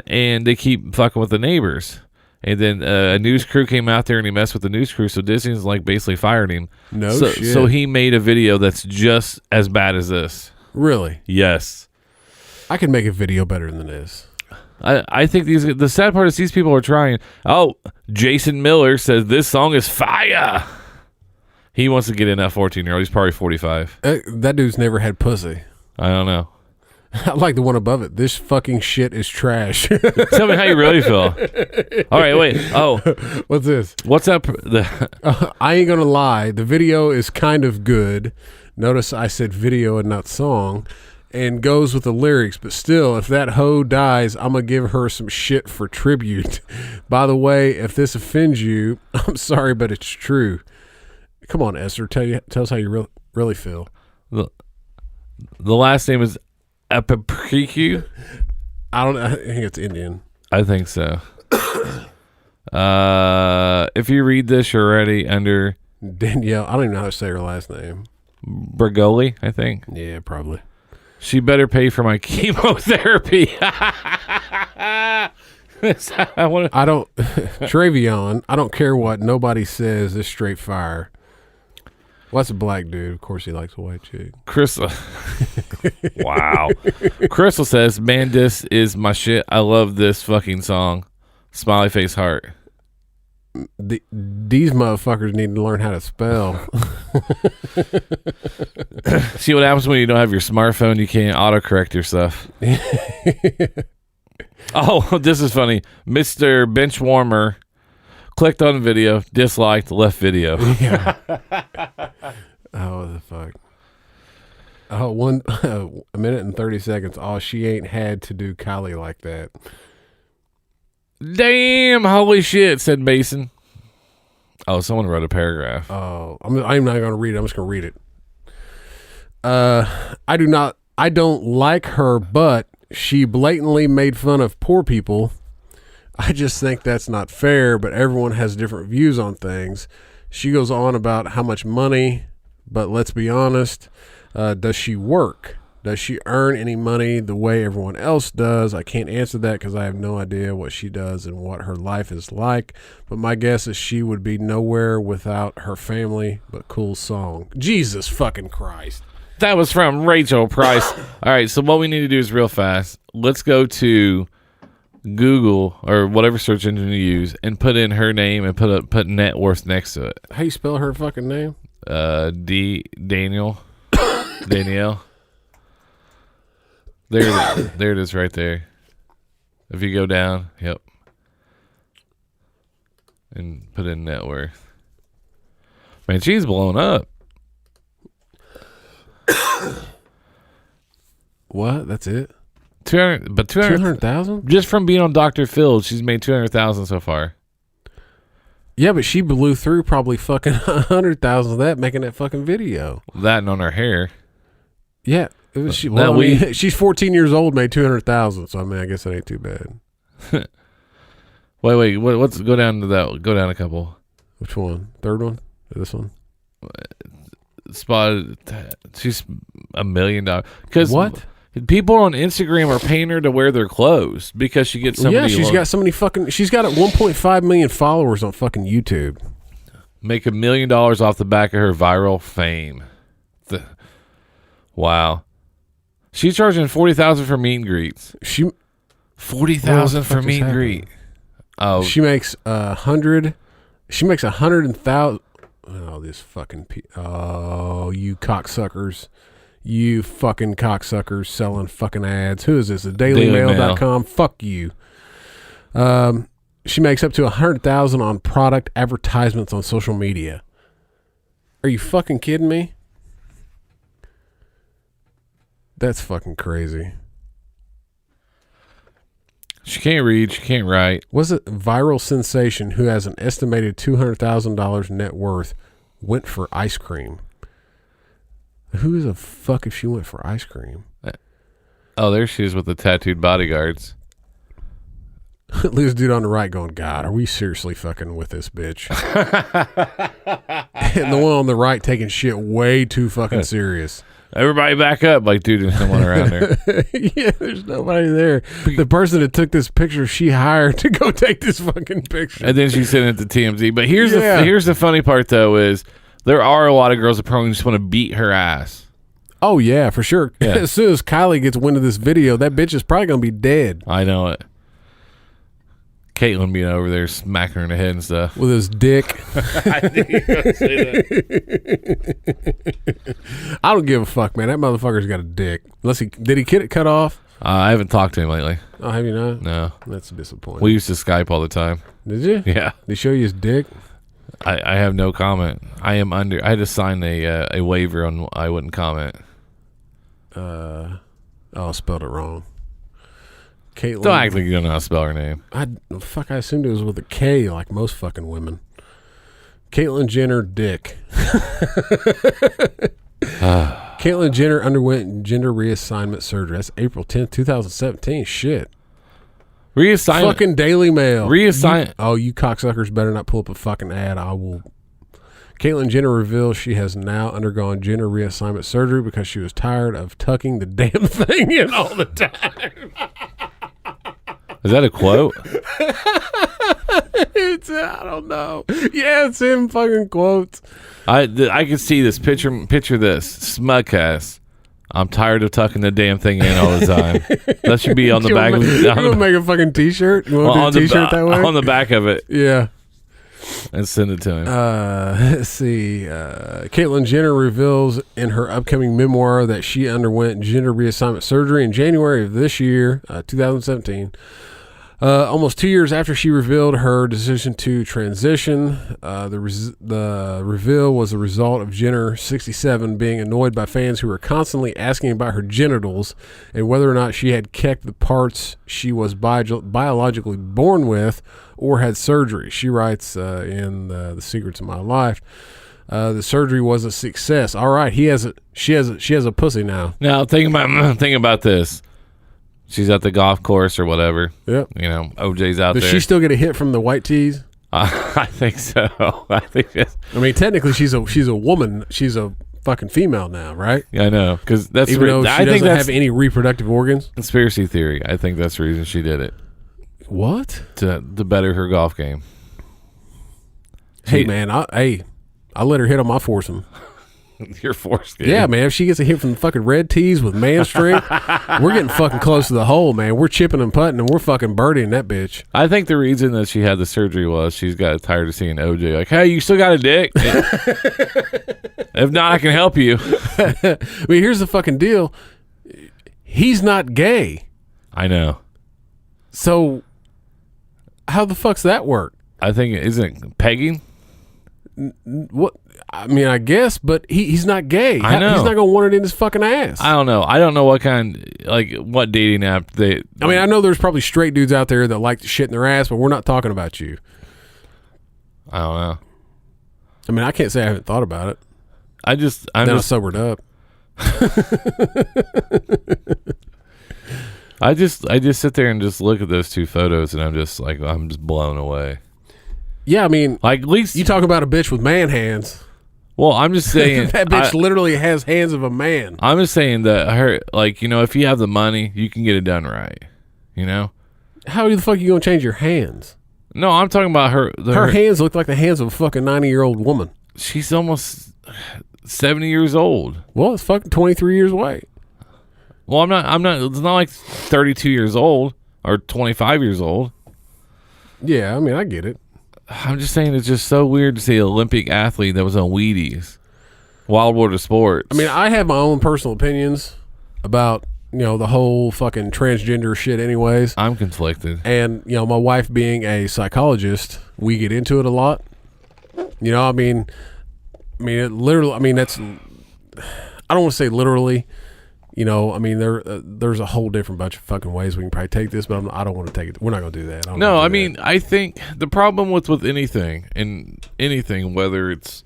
And they keep fucking with the neighbors. And then a news crew came out there and he messed with the news crew, so Disney's like basically fired him. No shit. So he made a video that's just as bad as this. Really? Yes. I could make a video better than this. I think the sad part is these people are trying. Oh, Jason Miller says this song is fire. He wants to get in that 14-year-old. He's probably 45. That dude's never had pussy. I don't know. I like the one above it. This fucking shit is trash. Tell me how you really feel. All right, wait. Oh, what's this? what's up? I ain't gonna lie. The video is kind of good. Notice I said video and not song. And goes with the lyrics, but still, if that hoe dies, I'm gonna give her some shit for tribute. By the way, if this offends you, I'm sorry, but it's true. Come on, Esther, tell us how you really feel. The last name is Epipriku. I think it's Indian. I think so. If you read this, you're already under Danielle. I don't even know how to say her last name. Bregoli, I think. Yeah, probably. She better pay for my chemotherapy. I don't, Travion, I don't care what nobody says, this straight fire. Well, that's a black dude. Of course he likes a white chick. Crystal. Wow. Crystal says, man, this is my shit. I love this fucking song. Smiley face heart. These motherfuckers need to learn how to spell. See what happens when you don't have your smartphone? You can't autocorrect your stuff. Oh, this is funny. Mr. Benchwarmer clicked on video, disliked, left video. Yeah. Oh, the fuck. Oh, a minute and 30 seconds. Oh, she ain't had to do Kylie like that. Damn, holy shit, said Mason. Oh, someone wrote a paragraph. Oh, I'm not going to read it. I'm just going to read it. I don't like her, but she blatantly made fun of poor people. I just think that's not fair, but everyone has different views on things. She goes on about how much money, but let's be honest, does she work? Does she earn any money the way everyone else does? I can't answer that because I have no idea what she does and what her life is like. But my guess is she would be nowhere without her family. But cool song. Jesus fucking Christ. That was from Rachel Price. All right, so what we need to do is real fast. Let's go to Google or whatever search engine you use and put in her name and put net worth next to it. How you spell her fucking name? Danielle. There it is right there. If you go down, yep. And put in net worth. Man, she's blown up. What? That's it? 200,000? Just from being on Dr. Phil, she's made 200,000 so far. Yeah, but she blew through probably fucking 100,000 of that making that fucking video. That and on her hair. Yeah. She's 14 years old, made 200,000. So I mean, I guess that ain't too bad. wait. What's go down to that? Go down a couple. Which one? Third one? Or this one? Spotted. She's $1 million. Because what? People on Instagram are paying her to wear their clothes because she gets so many. Yeah, she's got so many fucking. She's got 1.5 million followers on fucking YouTube. Make $1 million off the back of her viral fame. Wow. She's charging $40,000 for meet and greets. $40,000 for meet and greet. Oh, she makes 100. She makes 100,000. Oh, this fucking. Oh, you cocksuckers! You fucking cocksuckers selling fucking ads. Who is this? The DailyMail.com. Fuck you. She makes up to 100,000 on product advertisements on social media. Are you fucking kidding me? That's fucking crazy. She can't read. She can't write. Was it viral sensation who has an estimated $200,000 net worth went for ice cream? Who the fuck if she went for ice cream? Oh, there she is with the tattooed bodyguards. This dude on the right going, God, are we seriously fucking with this bitch? And the one on the right taking shit way too fucking serious. Everybody back up, like, dude, there's no one around there. Yeah, there's nobody there. The person that took this picture, she hired to go take this fucking picture. And then she sent it to TMZ. But here's Yeah. here's the funny part, though, is there are a lot of girls that probably just want to beat her ass. Oh, yeah, for sure. Yeah. As soon as Kylie gets wind of this video, that bitch is probably going to be dead I know it. Caitlyn being over there smacking her in the head and stuff. with his dick. I knew you were going to say that. I don't give a fuck, man. That motherfucker's got a dick. Did he get it cut off? I haven't talked to him lately. Oh, have you not? No. That's disappointing. We used to Skype all the time. Did you? Yeah. Did he show you his dick? I have no comment. I had to sign a waiver on I wouldn't comment. Oh, I spelled it wrong. Caitlyn. Don't act like you don't know how to spell her name. I assumed it was with a K, like most fucking women. Caitlyn Jenner dick. Caitlyn Jenner underwent gender reassignment surgery. That's April 10th, 2017. Shit. Reassignment. Fucking Daily Mail. Reassign. You cocksuckers better not pull up a fucking ad. I will. Caitlyn Jenner reveals she has now undergone gender reassignment surgery because she was tired of tucking the damn thing in all the time. Is that a quote? I don't know. Yeah, it's in fucking quotes. I can see this. Picture this. Smugcast. I'm tired of tucking the damn thing in all the time. That should be on the back of You're going to make a fucking t-shirt? You want to do a t-shirt that way? On the back of it. Yeah. And send it to him. Let's see. Caitlyn Jenner reveals in her upcoming memoir that she underwent gender reassignment surgery in January of this year, 2017. Almost 2 years after she revealed her decision to transition, the reveal was a result of Jenner, 67, being annoyed by fans who were constantly asking about her genitals and whether or not she had kept the parts she was biologically born with or had surgery. She writes in The Secrets of My Life, the surgery was a success. All right, she has a pussy now. Now think about this. She's at the golf course or whatever. Yep. You know, OJ's out Does there. she still get a hit from the white tees? I think so. I think yes. I mean, technically, she's a woman. She's a fucking female now, right? Yeah, I know. Because that's Even though she I think doesn't that's have any reproductive organs. conspiracy theory. I think that's the reason she did it What? to better her golf game. Hey, She- man, I let her hit on my foursome. Your foreskin. Yeah, man. If she gets a hit from the fucking red tees with man strength, we're getting fucking close to the hole, man. We're chipping and putting, and we're fucking birdieing that bitch. I think the reason that she had the surgery was she's got tired of seeing OJ like, hey, you still got a dick? If not, I can help you. I mean, here's the fucking deal. He's not gay. I know. So how the fuck's that work? I think, isn't it pegging? What? I mean, I guess, but he's not gay. I know. He's not going to want it in his fucking ass. I don't know. I don't know what what dating app they. I mean, I know there's probably straight dudes out there that like to shit in their ass, but we're not talking about you. I don't know. I mean, I can't say I haven't thought about it. I'm Then I just sobered up. I just sit there and just look at those two photos and I'm just blown away. Yeah, I mean, Like, at least you talk about a bitch with man hands. well, I'm just saying That bitch literally has hands of a man. I'm just saying that her, like, you know, if you have the money, you can get it done right. You know? How the fuck are you going to change your hands? No, I'm talking about her. Her hands look like the hands of a fucking 90-year-old woman. She's almost 70 years old. Well, it's fucking 23 years away. Well, I'm not. It's not like 32 years old or 25 years old. Yeah, I mean, I get it. I'm just saying it's just so weird to see an Olympic athlete that was on Wheaties. Wild World of Sports. I mean, I have my own personal opinions about, you know, the whole fucking transgender shit anyways. I'm conflicted. And, you know, my wife being a psychologist, we get into it a lot. You know, I mean, it literally, I mean, that's, I don't want to say literally, you know, I mean, there's a whole different bunch of fucking ways we can probably take this, but I don't want to take it. We're not going to do that. No, I mean, I think the problem with anything, whether it's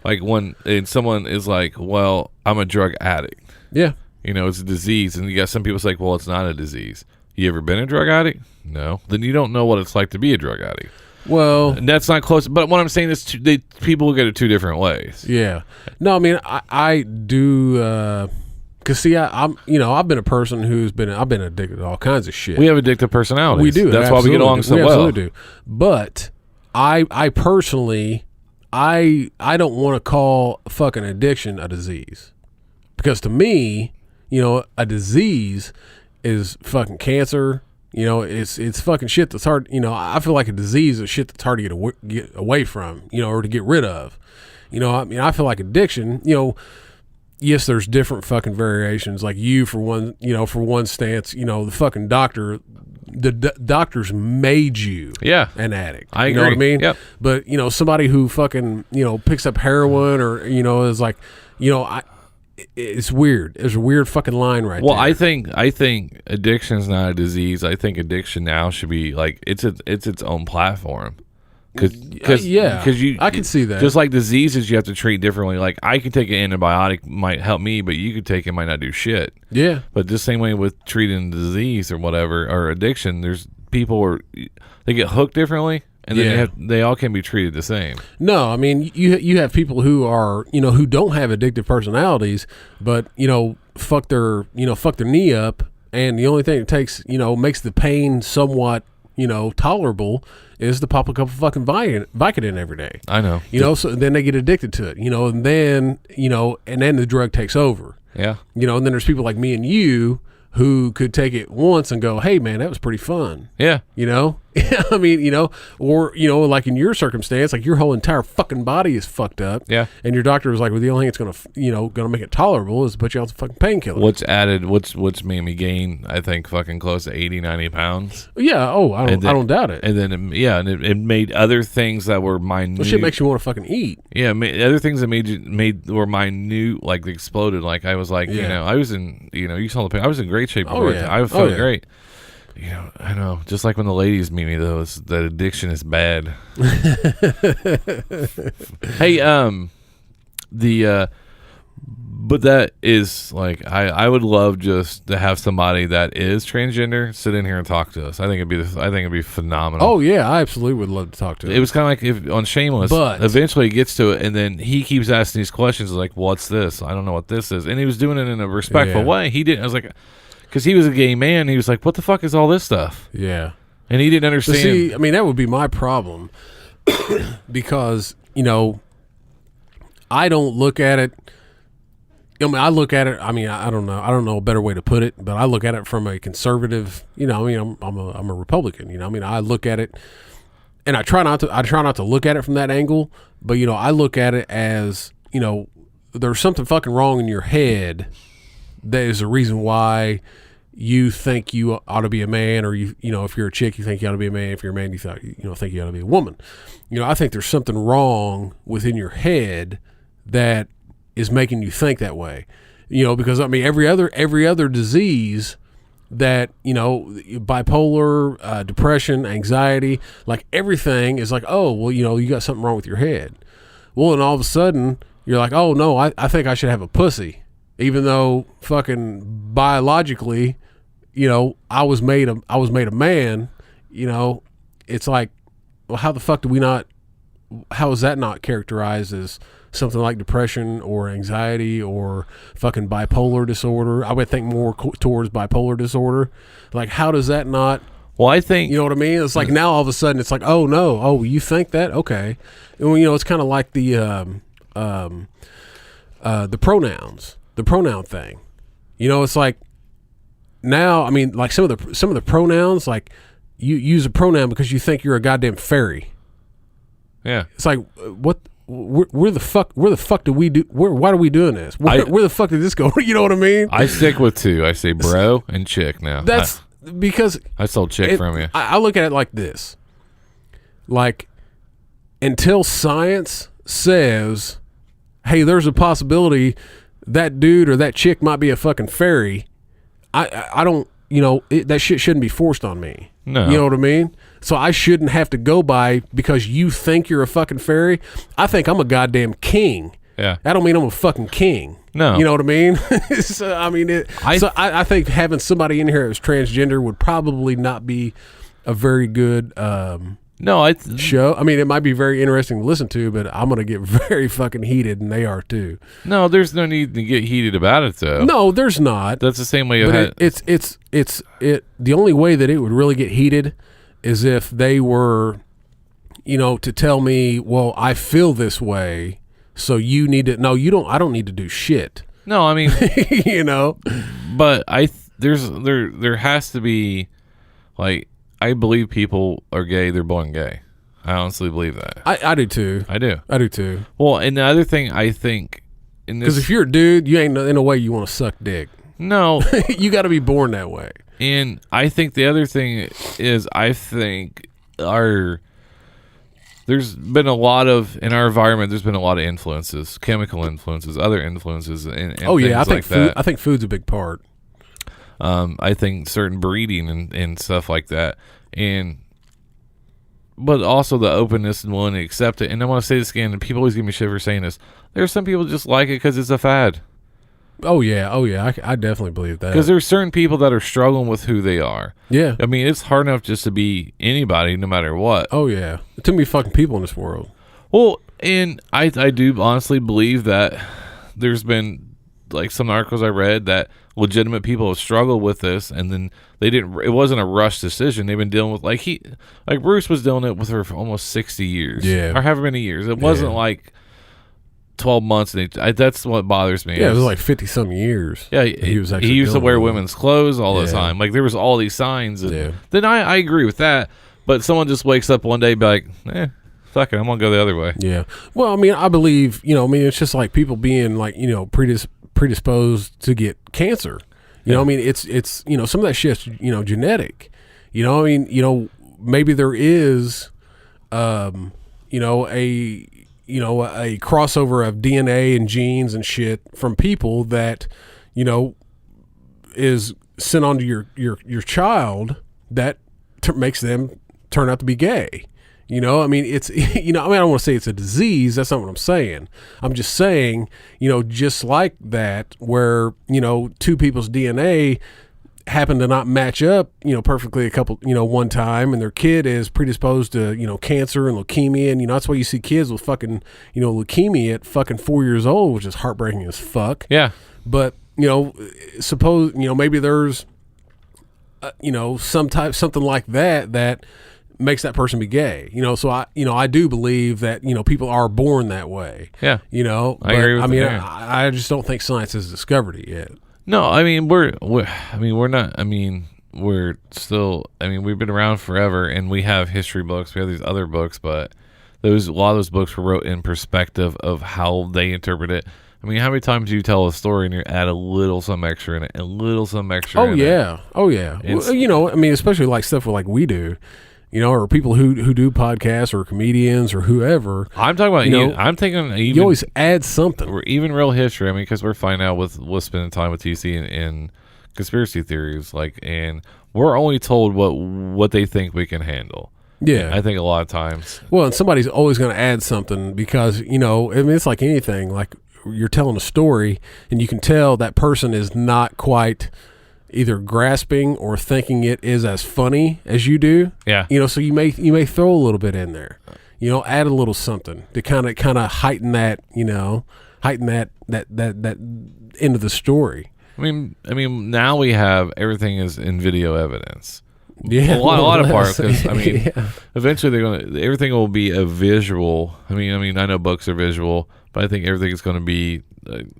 like when someone is like, well, I'm a drug addict. Yeah. You know, it's a disease. And you got some people say, well, it's not a disease. You ever been a drug addict? No. Then you don't know what it's like to be a drug addict. Well, And that's not close. But what I'm saying is, people look at it two different ways. yeah. No, I mean, I do. Cause see, I've been a person I've been addicted to all kinds of shit. We have addictive personalities. We do. That's why we get along so we well. Absolutely do. But I personally, I don't want to call fucking addiction a disease, because to me, a disease is fucking cancer. It's fucking shit that's hard. I feel like a disease is shit that's hard to get away from. Or to get rid of. I feel like addiction. Yes, there's different fucking variations. Like for one stance, the fucking the doctors made you an addict. I agree. You know what I mean? Yep. But, somebody who fucking, picks up heroin or, is like, it's weird. There's a weird fucking line right there. Well, I think addiction is not a disease. I think addiction now should be like, it's its own platform. Because I can see that. Just like diseases, you have to treat differently. Like I could take an antibiotic, might help me, but you could take it, might not do shit. Yeah. But the same way with treating disease or whatever or addiction, there's people they get hooked differently, and then they all can be treated the same. No, I mean you have people who are who don't have addictive personalities, but fuck their knee up, and the only thing it takes makes the pain somewhat tolerable is to pop a couple fucking Vicodin every day. I know. So then they get addicted to it, and then the drug takes over. Yeah. And then there's people like me and you who could take it once and go, hey man, that was pretty fun. Yeah. I mean, or, like in your circumstance, like your whole entire fucking body is fucked up. Yeah. And your doctor was like, well, the only thing that's going to make it tolerable is to put you on some fucking painkiller. What's made me gain, I think, fucking close to 80, 90 pounds. Yeah. Oh, I don't doubt it. And then, it made other things that were minute. Well, shit makes you want to fucking eat. Yeah. Other things that were minute, like exploded. Like I was like, I was in, you saw the pain. I was in great shape before. I felt great. I know. Just like when the ladies meet me, though, that addiction is bad. Hey, but that is like I would love just to have somebody that is transgender sit in here and talk to us. I think it'd be phenomenal. Oh yeah, I absolutely would love to talk to him. It was kind of like if on Shameless, but eventually he gets to it, and then he keeps asking these questions like, "What's this? I don't know what this is," and he was doing it in a respectful way. He didn't. I was like. Because he was a gay man, he was like, "What the fuck is all this stuff?" Yeah, and he didn't understand. But see, I mean, that would be my problem because I don't look at it. I look at it. I mean, I don't know a better way to put it, but I look at it from a conservative. I'm a Republican. I look at it, and I try not to look at it from that angle. But I look at it as there's something fucking wrong in your head. That is the reason why you think you ought to be a man, or if you're a chick, you think you ought to be a man. If you're a man, you think you ought to be a woman. I think there's something wrong within your head that is making you think that way. Because I mean, every other disease that bipolar, depression, anxiety, like everything is like, oh well, you got something wrong with your head. Well, and all of a sudden you're like, oh no, I think I should have a pussy. Even though fucking biologically, I was made a man, it's like, well, how the fuck do we not? How is that not characterized as something like depression or anxiety or fucking bipolar disorder? I would think more towards bipolar disorder. Like, how does that not? Well, I think you know what I mean. It's like now all of a sudden it's like, oh no, oh you think that? Okay, and it's kind of like the pronouns. The pronoun thing, it's like now. I mean, like some of the pronouns, like you use a pronoun because you think you're a goddamn fairy. Yeah, it's like what? Where the fuck do we do? Why are we doing this? Where the fuck did this go? You know what I mean? I stick with two. I say bro and chick now. That's because I stole chick from you. I look at it like this: like until science says, "Hey, there's a possibility." That dude or that chick might be a fucking fairy. I don't, that shit shouldn't be forced on me. No. You know what I mean? So I shouldn't have to go by because you think you're a fucking fairy. I think I'm a goddamn king. Yeah. I don't mean I'm a fucking king. No. You know what I mean? So, I mean, I think having somebody in here that's transgender would probably not be a very good No, show. I mean, it might be very interesting to listen to, but I'm gonna get very fucking heated, and they are too. no, there's no need to get heated about it though. No, there's not. That's the same way. But it's the only way that it would really get heated is if they were, to tell me, well, I feel this way, so you need to. No, you don't. I don't need to do shit. No, I mean, But there has to be, like, I believe people are gay. They're born gay. I honestly believe that. I do too. I do. I do too. Well, and the other thing I think Because if you're a dude, you ain't in a way you want to suck dick. No, you got to be born that way. And I think the other thing is, I think there's been a lot of, in our environment, there's been a lot of influences, chemical influences, other influences, and I think like food. that. I think food's a big part. I think certain breeding and stuff like that, but also the openness and willing to accept it. And I want to say this again, and people always give me shit for saying this. There's some people just like it because it's a fad. Oh yeah. I definitely believe that. Because there's certain people that are struggling with who they are. Yeah. I mean, it's hard enough just to be anybody, no matter what. Oh yeah. Too many fucking people in this world. Well, and I do honestly believe that there's been, like, some articles I read that legitimate people have struggled with this, and then it wasn't a rushed decision. They've been dealing with, like Bruce was dealing with her for almost 60 years. Yeah. Or however many years. It wasn't like 12 months. That's what bothers me. Yeah, it was like 50-some years. Yeah, he used to wear women's clothes all the time. Like, there was all these signs. And then I agree with that, but someone just wakes up one day and be like, fuck it, I'm going to go the other way. Yeah. Well, I mean, I believe, it's just like people being, like, predisposed to get cancer. You know, I mean, it's some of that shit's, genetic. Maybe there is, a crossover of DNA and genes and shit from people that, is sent onto your child that makes them turn out to be gay. I mean, it's, I don't want to say it's a disease. That's not what I'm saying. I'm just saying, just like that, where, two people's DNA happen to not match up, perfectly one time, and their kid is predisposed to, cancer and leukemia. And, that's why you see kids with fucking, leukemia at fucking 4 years old, which is heartbreaking as fuck. Yeah. But, suppose, maybe there's, something like that makes that person be gay, so I do believe that, people are born that way. Yeah. But, I agree with I just don't think science has discovered it yet. No, I mean, we're still, we've been around forever, and we have history books, we have these other books, but a lot of those books were wrote in perspective of how they interpret it. I mean, how many times do you tell a story and you add a little some extra in it, and a little some extra in it? Oh yeah. Well, especially like stuff like we do. Or people who do podcasts, or comedians, or whoever. I'm talking about, I'm thinking even, you always add something. Or even real history. Because we're finding out with spending time with TC and conspiracy theories, and we're only told what they think we can handle. Yeah. I think a lot of times. Well, and somebody's always going to add something because, it's like anything. Like, you're telling a story, and you can tell that person is not quite either grasping or thinking it is as funny as you do. Yeah. So you may throw a little bit in there. Add a little something to kind of heighten that, that end of the story. I mean, now we have everything is in video evidence. Yeah, a lot of parts. Because yeah. Eventually everything will be a visual. I know books are visual, but I think everything is going to be.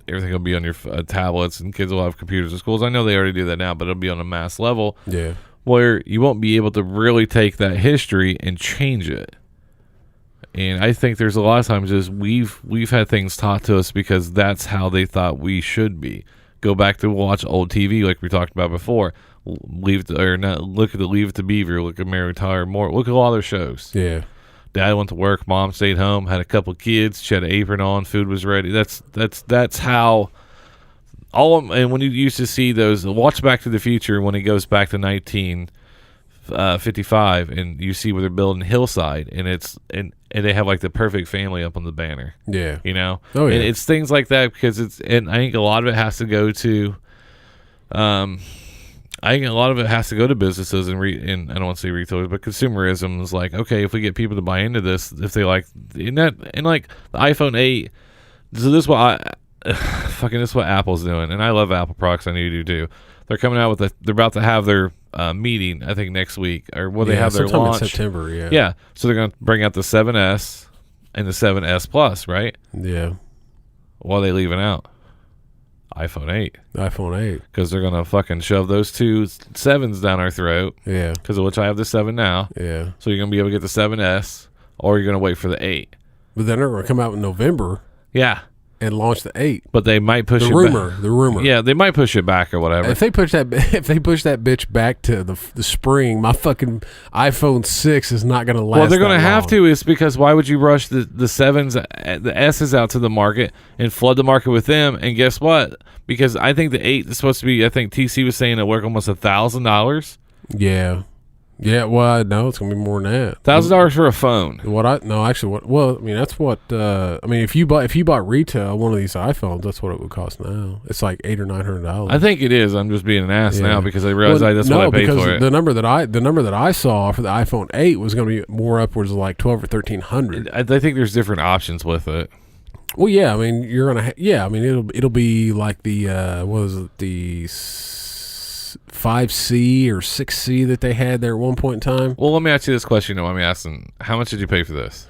Everything will be on your tablets, and kids will have computers in schools. I know they already do that now, but it'll be on a mass level. Yeah, where you won't be able to really take that history and change it. And I think there's a lot of times we've had things taught to us because that's how they thought we should be. Go back to watch old TV like we talked about before. Look at the Leave It to Beaver. Look at Mary Tyler Moore. Look at a lot of their shows. Yeah. Dad went to work, mom stayed home, had a couple kids, she had an apron on, food was ready. That's how and when you used to see those, watch Back to the Future when it goes back to 1955 and you see where they're building Hillside and they have like the perfect family up on the banner. Yeah. Oh yeah. And it's things like that because and I think a lot of it has to go to I think a lot of it has to go to businesses and I don't want to say retailers, but consumerism is like, okay, if we get people to buy into this, if they like, and like the iPhone 8, so this is what this is what Apple's doing, and I love Apple products. I know you do too. They're coming out with they're about to have their meeting, I think next week, or they have their launch in September. Yeah, yeah. So they're going to bring out the 7S and the 7S Plus, right? Yeah. What are they leaving out? iPhone 8. iPhone 8. Because they're going to fucking shove those two 7s down our throat. Yeah. Because of which I have the 7 now. Yeah. So you're going to be able to get the 7S, or you're going to wait for the 8. But then they're going to come out in November. Yeah. And launch the 8. But they might push the rumor. Yeah, they might push it back or whatever. If they push that bitch back to the spring, my fucking iPhone 6 is not going to last. Well, they're going to have long. to, is because why would you rush the 7s, the S's out to the market and flood the market with them? And guess what? Because I think the 8 is supposed to be, I think TC was saying it work almost $1,000. Yeah. Yeah, well, no, it's gonna be more than that. $1,000 for a phone. That's what. If you bought retail one of these iPhones, that's what it would cost now. It's like $800 or $900. I think it is. I'm just being an ass now because I realize that's what I paid for it. The number that I saw for the iPhone 8 was going to be more upwards of like $1,200 or $1,300. I think there's different options with it. Well, yeah, I mean you're gonna. It'll be like the what was it, the 5C or 6C that they had there at one point in time. Well, let me ask you this question. Let me ask them, how much did you pay for this?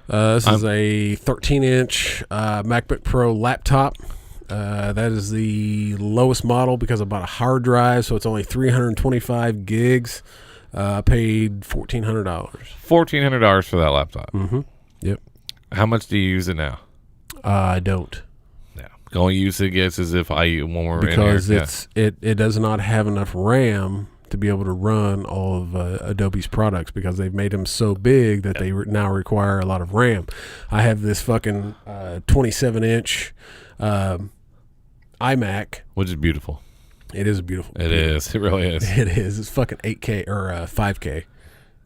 This is a 13-inch MacBook Pro laptop. That is the lowest model because I bought a hard drive, so it's only 325 gigs. I paid $1,400. $1,400 for that laptop. Mm-hmm. Yep. How much do you use it now? I don't. The only use it gets is if when we're because in here. it does not have enough RAM to be able to run all of Adobe's products because they've made them so big that they now require a lot of RAM. I have this fucking 27-inch iMac, which is beautiful. It is beautiful. It is. It really is. It is. It's fucking 8K or 5K,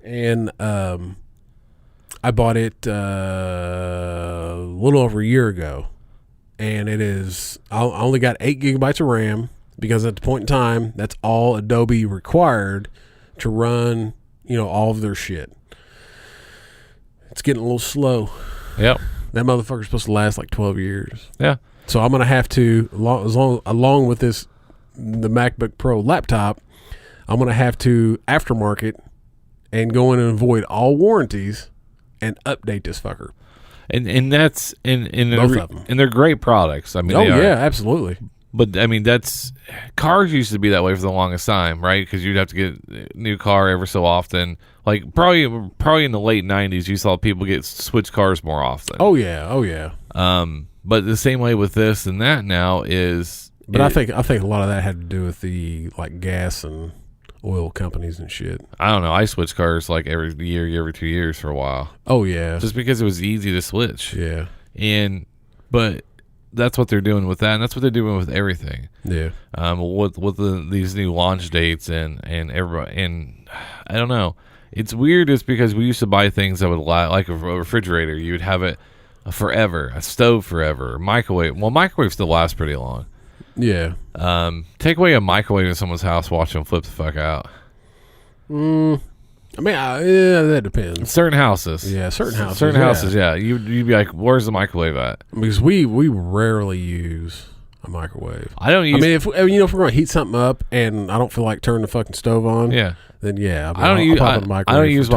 and I bought it a little over a year ago. And it is, I only got 8 gigabytes of RAM because at the point in time, that's all Adobe required to run, all of their shit. It's getting a little slow. Yep. That motherfucker's supposed to last like 12 years. Yeah. So I'm going to have to, along with the MacBook Pro laptop, I'm going to have to aftermarket and go in and avoid all warranties and update this fucker. And that's in both of them, and they're great products. I mean, yeah, absolutely. But I mean, cars used to be that way for the longest time, right? Because you'd have to get a new car ever so often. Like probably in the late '90s, you saw people switch cars more often. Oh yeah. But the same way with this and that now is. But I think a lot of that had to do with the like gas and oil companies and shit. I don't know. I switched cars like every 2 years for a while. Oh yeah, just because it was easy to switch. Yeah, but that's what they're doing with that, and that's what they're doing with everything. Yeah. With these new launch dates and everybody, and I don't know. It's weird. It's because we used to buy things that would like a refrigerator. You would have it forever, a stove forever, a microwave. Well, microwaves still last pretty long. Yeah. Take away a microwave in someone's house, watch them flip the fuck out. I mean, that depends. Certain houses. Yeah, certain houses. Certain houses, yeah. You'd be like, where's the microwave at? Because we rarely use a microwave. I don't use... I mean, if we're going to heat something up and I don't feel like turning the fucking stove on... Yeah. Then yeah, I don't use mine. I don't use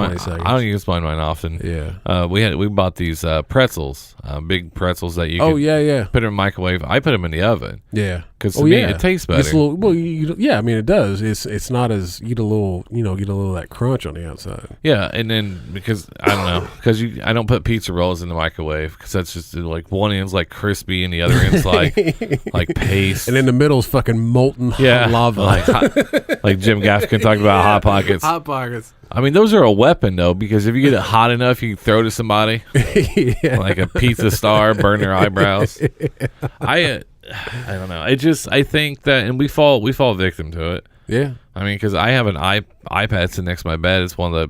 mine often. Yeah. We bought these pretzels, big pretzels that you. Yeah. Put in a microwave. I put them in the oven. Yeah. Because to me it tastes better. It's a little, I mean it does. It's not as get a little of that crunch on the outside. Yeah, and then because I don't know I don't put pizza rolls in the microwave because that's just like one end's like crispy and the other end's like paste, and in the middle's fucking molten lava. Like Jim Gaffigan talked about hot pockets. Hot pockets. I mean, those are a weapon though because if you get it hot enough, you can throw to somebody like a pizza star, burn their eyebrows. I don't know. I think that, and we fall victim to it. Yeah. I mean, because I have an iPad sitting next to my bed. It's one of the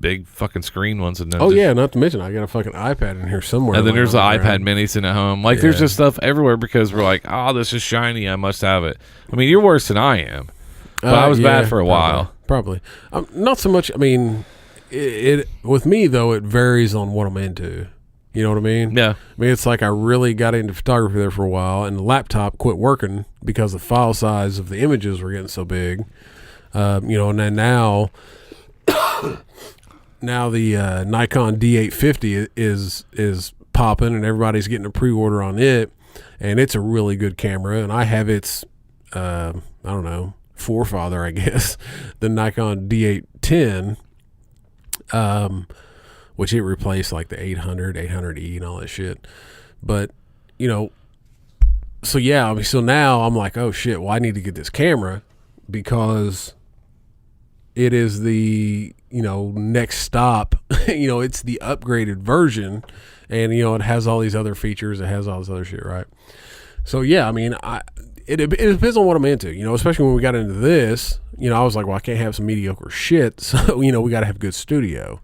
big fucking screen ones. And not to mention I got a fucking iPad in here somewhere. And then there's the iPad mini sitting at home. Like, there's just stuff everywhere because we're like, oh, this is shiny. I must have it. I mean, you're worse than I am. But I was Yeah, bad for a while. Probably. Not so much. I mean, it with me though. It varies on what I'm into. You know what I mean? Yeah. I mean, it's like I really got into photography there for a while, and the laptop quit working because the file size of the images were getting so big. And then now the Nikon D850 is popping, and everybody's getting a pre-order on it, and it's a really good camera, and I have its I don't know, forefather, I guess, the Nikon D810, which it replaced like the 800E and all that shit. But, so yeah, I mean, so now I'm like, oh shit, well, I need to get this camera because it is the, next stop. It's the upgraded version, and, it has all these other features. It has all this other shit, right? So yeah, I mean, it depends on what I'm into, especially when we got into this, I was like, well, I can't have some mediocre shit. So, we got to have good studio.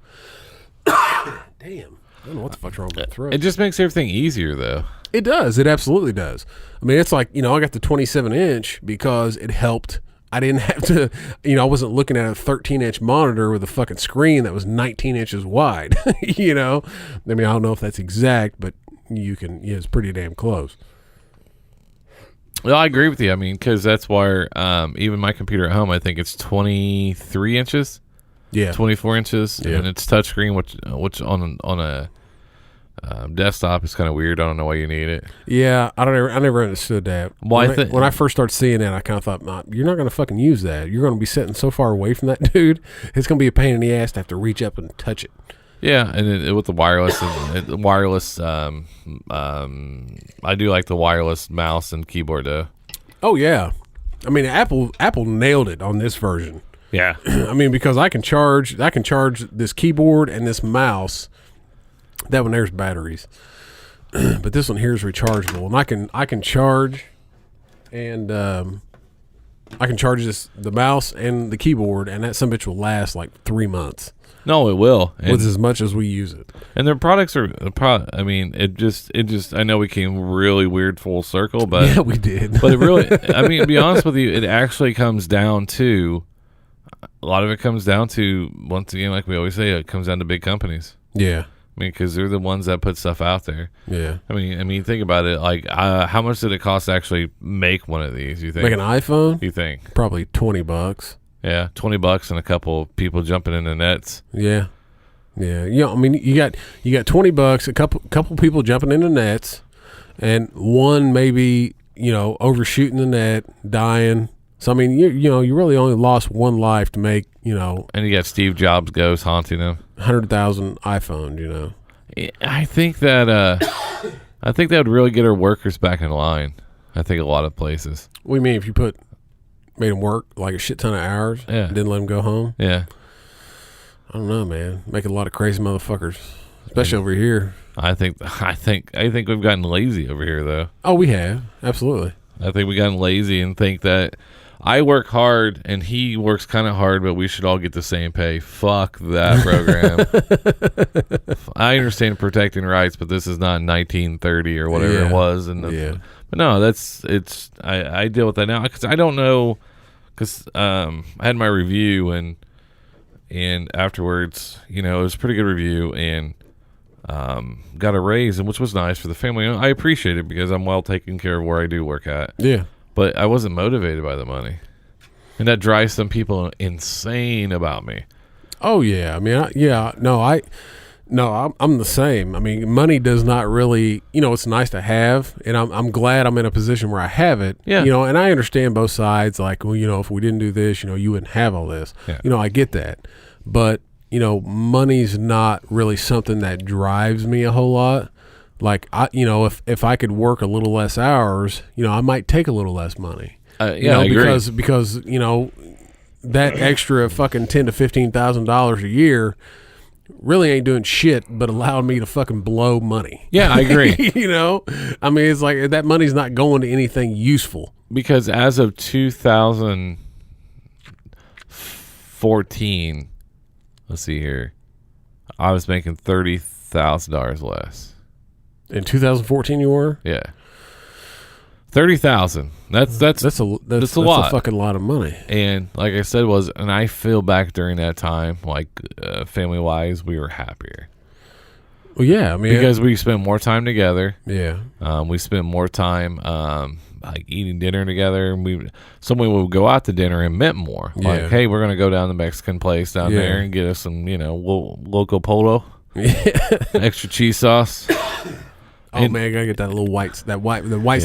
Damn. I don't know what the fuck's wrong with my throat. It just makes everything easier, though. It does. It absolutely does. I mean, it's like, I got the 27-inch because it helped. I didn't have to, I wasn't looking at a 13-inch monitor with a fucking screen that was 19 inches wide, I mean, I don't know if that's exact, but it's pretty damn close. Well, I agree with you. I mean, because that's why even my computer at home, I think it's 23 inches. Yeah, 24 inches, yeah. and it's touchscreen, which on a desktop is kind of weird. I don't know why you need it. Yeah, I never understood that. Well, when I first started seeing that, I kind of thought, you're not going to fucking use that. You're going to be sitting so far away from that dude. It's going to be a pain in the ass to have to reach up and touch it. Yeah, and with the wireless, I do like the wireless mouse and keyboard though. Oh yeah, I mean Apple nailed it on this version. Yeah. I mean, because I can charge this keyboard and this mouse. That one there's batteries, but this one here is rechargeable, and I can charge, and I can charge the mouse and the keyboard, and that sumbitch will last like 3 months. No, it will. With as much as we use it. And their products are, I mean, it just, I know we came really weird full circle, but yeah, we did. But it really, I mean, to be honest with you, it actually comes down to, a lot of it comes down to, once again, like we always say, it comes down to big companies. Yeah. I mean, because they're the ones that put stuff out there. Yeah. I mean, think about it. Like, how much did it cost to actually make one of these? You think? Make an iPhone? You think? Probably $20. Yeah, $20 and a couple people jumping in the nets. Yeah. I mean, you got $20, a couple people jumping in the nets, and one maybe overshooting the net, dying. So I mean, you really only lost one life to make And you got Steve Jobs ghost haunting them. 100,000 iPhone. I think that would really get our workers back in line. I think a lot of places. What do you mean if you made them work like a shit ton of hours? Yeah. Didn't let them go home? Yeah. I don't know, man. Making a lot of crazy motherfuckers, especially over here. I think we've gotten lazy over here, though. Oh, we have. Absolutely. I think we've gotten lazy and think that I work hard and he works kind of hard, but we should all get the same pay. Fuck that program. I understand protecting rights, but this is not 1930 or whatever it was. And but no, I deal with that now because I don't know. Because I had my review and afterwards, it was a pretty good review and got a raise, and which was nice for the family. I appreciate it because I'm well taken care of where I do work at. Yeah. But I wasn't motivated by the money. And that drives some people insane about me. Oh, yeah. I mean, I'm the same. I mean, money does not really, it's nice to have, and I'm glad I'm in a position where I have it. Yeah. And I understand both sides. Like, well, if we didn't do this, you wouldn't have all this. Yeah. I get that. But, money's not really something that drives me a whole lot. Like, if I could work a little less hours, I might take a little less money. I agree. Because that extra fucking $10,000 to $15,000 a year really ain't doing shit but allowing me to fucking blow money. Yeah, I agree. I mean, it's like that money's not going to anything useful. Because as of 2014, let's see here, I was making $30,000 less. In 2014 you were? Yeah. $30,000. That's That's a lot. a fucking lot of money. And like I said, and I feel back during that time, like family wise, we were happier. Well, yeah, I mean, because we spent more time together. Yeah, we spent more time like eating dinner together. Someone would go out to dinner and meant more. Like, Yeah. hey, we're gonna go down to the Mexican place down Yeah. there and get us some, loco polo, extra cheese sauce. oh man, I gotta get that little the white sauce,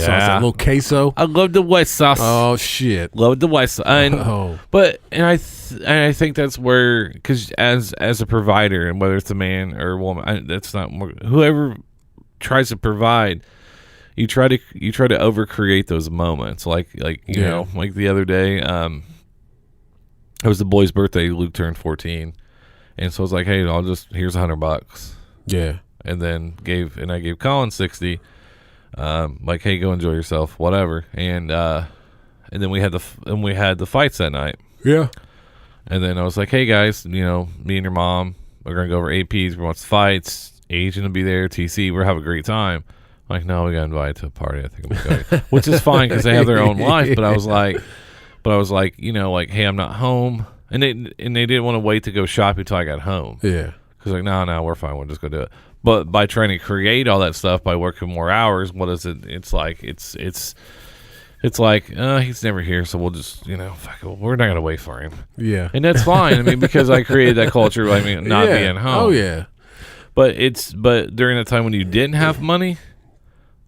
Yeah. that little queso. I love the white sauce. Oh shit. Love the white sauce. Oh. And I think that's where, because as a provider, and whether it's a man or a woman, that's not whoever tries to provide. You try to overcreate those moments, like you know, like the other day, it was the boy's birthday. Luke turned 14, and so I was like, hey, here's $100. Yeah. And then I gave Colin 60. Like, hey, go enjoy yourself, whatever. And then we had the fights that night. Yeah. And then I was like, hey guys, me and your mom, we're gonna go over APs. We're watch the fights. Agent will be there. TC, we're having a great time. I'm like, no, we got invited to a party. I think I'm gonna go, which is fine because they have their own life. But I was like, like, hey, I'm not home, and they didn't want to wait to go shopping until I got home. Yeah. Because like, no, we're fine. We'll just go do it. But by trying to create all that stuff by working more hours, what is it? It's like he's never here, so we'll just fuck it, we're not gonna wait for him. Yeah. And that's fine. I mean, because I created that culture. I mean, not being home. Oh yeah. But during the time when you didn't have money,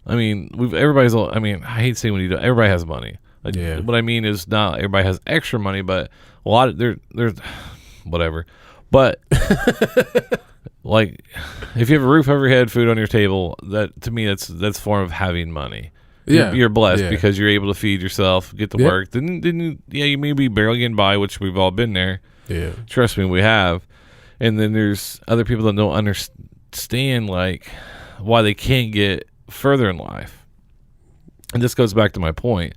I mean, I hate saying when you don't. Everybody has money. Like, Yeah. What I mean is not everybody has extra money, but a lot of there's whatever. But like, if you have a roof over your head, food on your table, that to me that's a form of having money. Yeah. You're blessed Yeah. because you're able to feed yourself, get to Yeah. work. Then you may be barely getting by, which we've all been there. Yeah. Trust me, we have. And then there's other people that don't understand like why they can't get further in life. And this goes back to my point,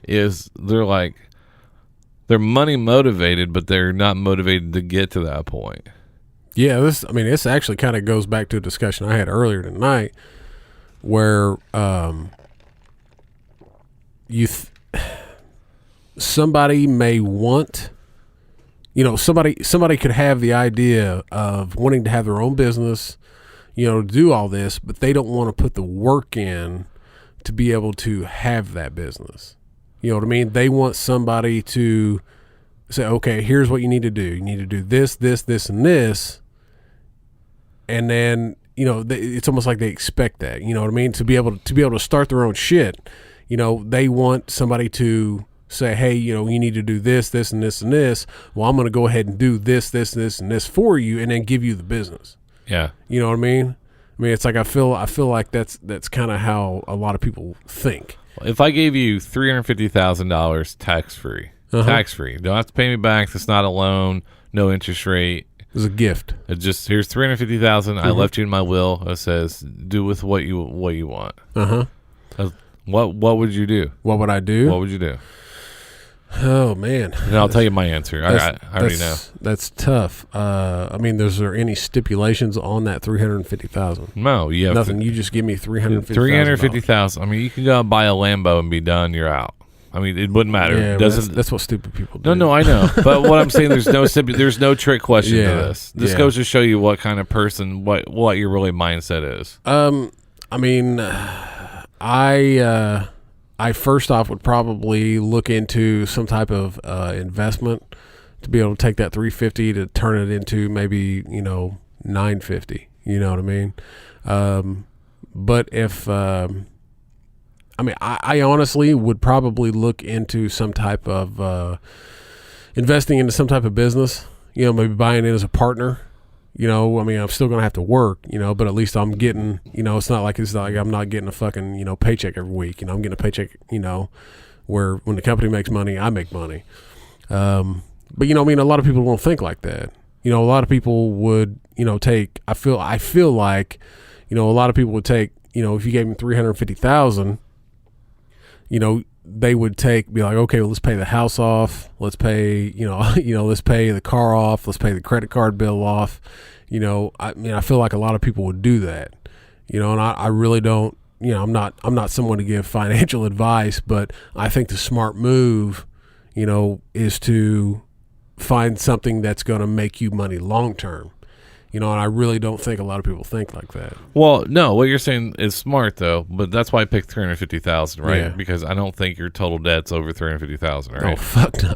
is they're money motivated, but they're not motivated to get to that point. Yeah, this actually kind of goes back to a discussion I had earlier tonight where somebody may want, somebody could have the idea of wanting to have their own business, to do all this, but they don't want to put the work in to be able to have that business. You know what I mean? They want somebody to say, okay, here's what you need to do. You need to do this, this, this, and this. And then, it's almost like they expect that, you know what I mean? To be able to start their own shit, they want somebody to say, hey, you need to do this, this, and this, and this. Well, I'm going to go ahead and do this, this, this, and this for you, and then give you the business. Yeah. You know what I mean? It's like I feel like that's kind of how a lot of people think. If I gave you $350,000 tax free, you don't have to pay me back. It's not a loan, no interest rate. It's a gift. It just, here's $350,000. I left you in my will. It says do with what you want. What would you do? What would I do? What would you do? Oh man! And I'll tell you my answer. I already know. That's tough. Is there any stipulations on that $350,000? No, you have nothing. You just give me $350,000. I mean, you can go and buy a Lambo and be done. You're out. I mean, it wouldn't matter. Yeah, doesn't. That's what stupid people do. No, I know. But what I'm saying, there's no trick question to this. This yeah. goes to show you what kind of person, what your really mindset is. I first off would probably look into some type of investment to be able to take that 350 to turn it into maybe 950. You know what I mean? But if I honestly would probably look into some type of investing into some type of business. Maybe buying in as a partner. I'm still going to have to work, but at least I'm getting, it's not like I'm not getting a fucking, paycheck every week. I'm getting a paycheck, where when the company makes money, I make money. But, a lot of people won't think like that. A lot of people would, take, I feel like, a lot of people would take, if you gave them $350,000, they would be like, okay, well, let's pay the house off. Let's pay, let's pay the car off. Let's pay the credit card bill off. I feel like a lot of people would do that, and I really don't, I'm not someone to give financial advice, but I think the smart move, is to find something that's going to make you money long term. And I really don't think a lot of people think like that. Well, no, what you're saying is smart though, but that's why I picked 350,000, right? Yeah. Because I don't think your total debt's over 350,000, right? Oh fuck no!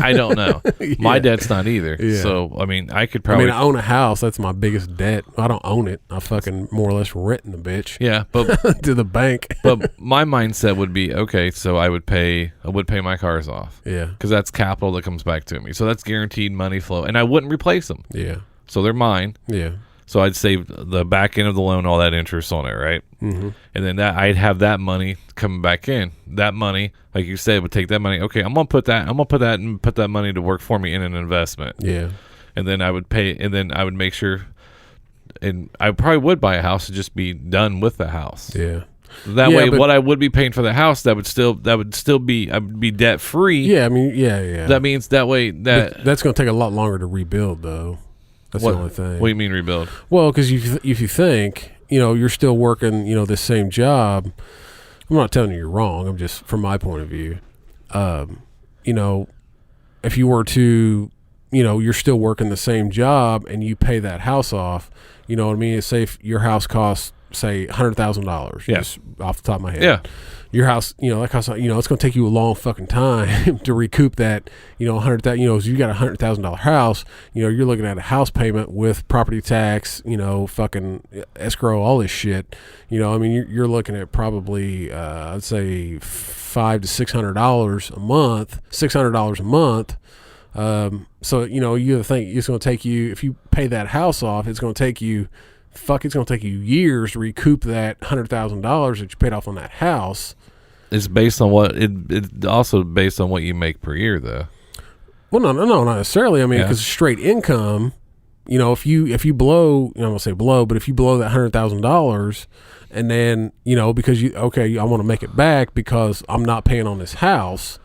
I don't know. My Yeah. debt's not either. Yeah. So I mean, I could probably. I own a house. That's my biggest debt. I don't own it. I fucking more or less renting the bitch yeah, but to the bank. but my mindset would be okay. So I would pay my cars off Yeah, because that's capital that comes back to me. So that's guaranteed money flow, and I wouldn't replace them. yeah, So they're mine. yeah, So I'd save the back end of the loan, all that interest on it, right? Mm-hmm. And then I'd have that money coming back in. That money, like you said, would take that money. Okay, I'm gonna put that money to work for me in an investment. yeah, And then I would pay, and then I would make sure, and I probably would buy a house and just be done with the house. yeah. That Yeah, way, but- what I would be paying for the house, that would still be, I would be debt free. Yeah, I mean, yeah. That means that way But that's going to take a lot longer to rebuild, though. That's what, the only thing. What do you mean rebuild? Well, because if you think, you're still working, this same job, I'm not telling you you're wrong. I'm just, from my point of view, if you were to, you're still working the same job and you pay that house off, you know what I mean? Say if your house costs, say, $100,000, Yeah. just off the top of my head. Yeah. Your house, that costs, it's going to take you a long fucking time to recoup that, $100,000, so you got $100,000 house, you're looking at a house payment with property tax, fucking escrow, all this shit, you're looking at probably, I'd say $500 to $600 a month, $600 a month. So, you think it's going to take you, if you pay that house off, it's going to take you years to recoup that $100,000 that you paid off on that house. It's based on what it also based on what you make per year, though. Well, no, not necessarily. I mean, Yeah. because straight income, if you blow, I'm gonna say blow, but if you blow that $100,000, and then because I want to make it back because I'm not paying on this house,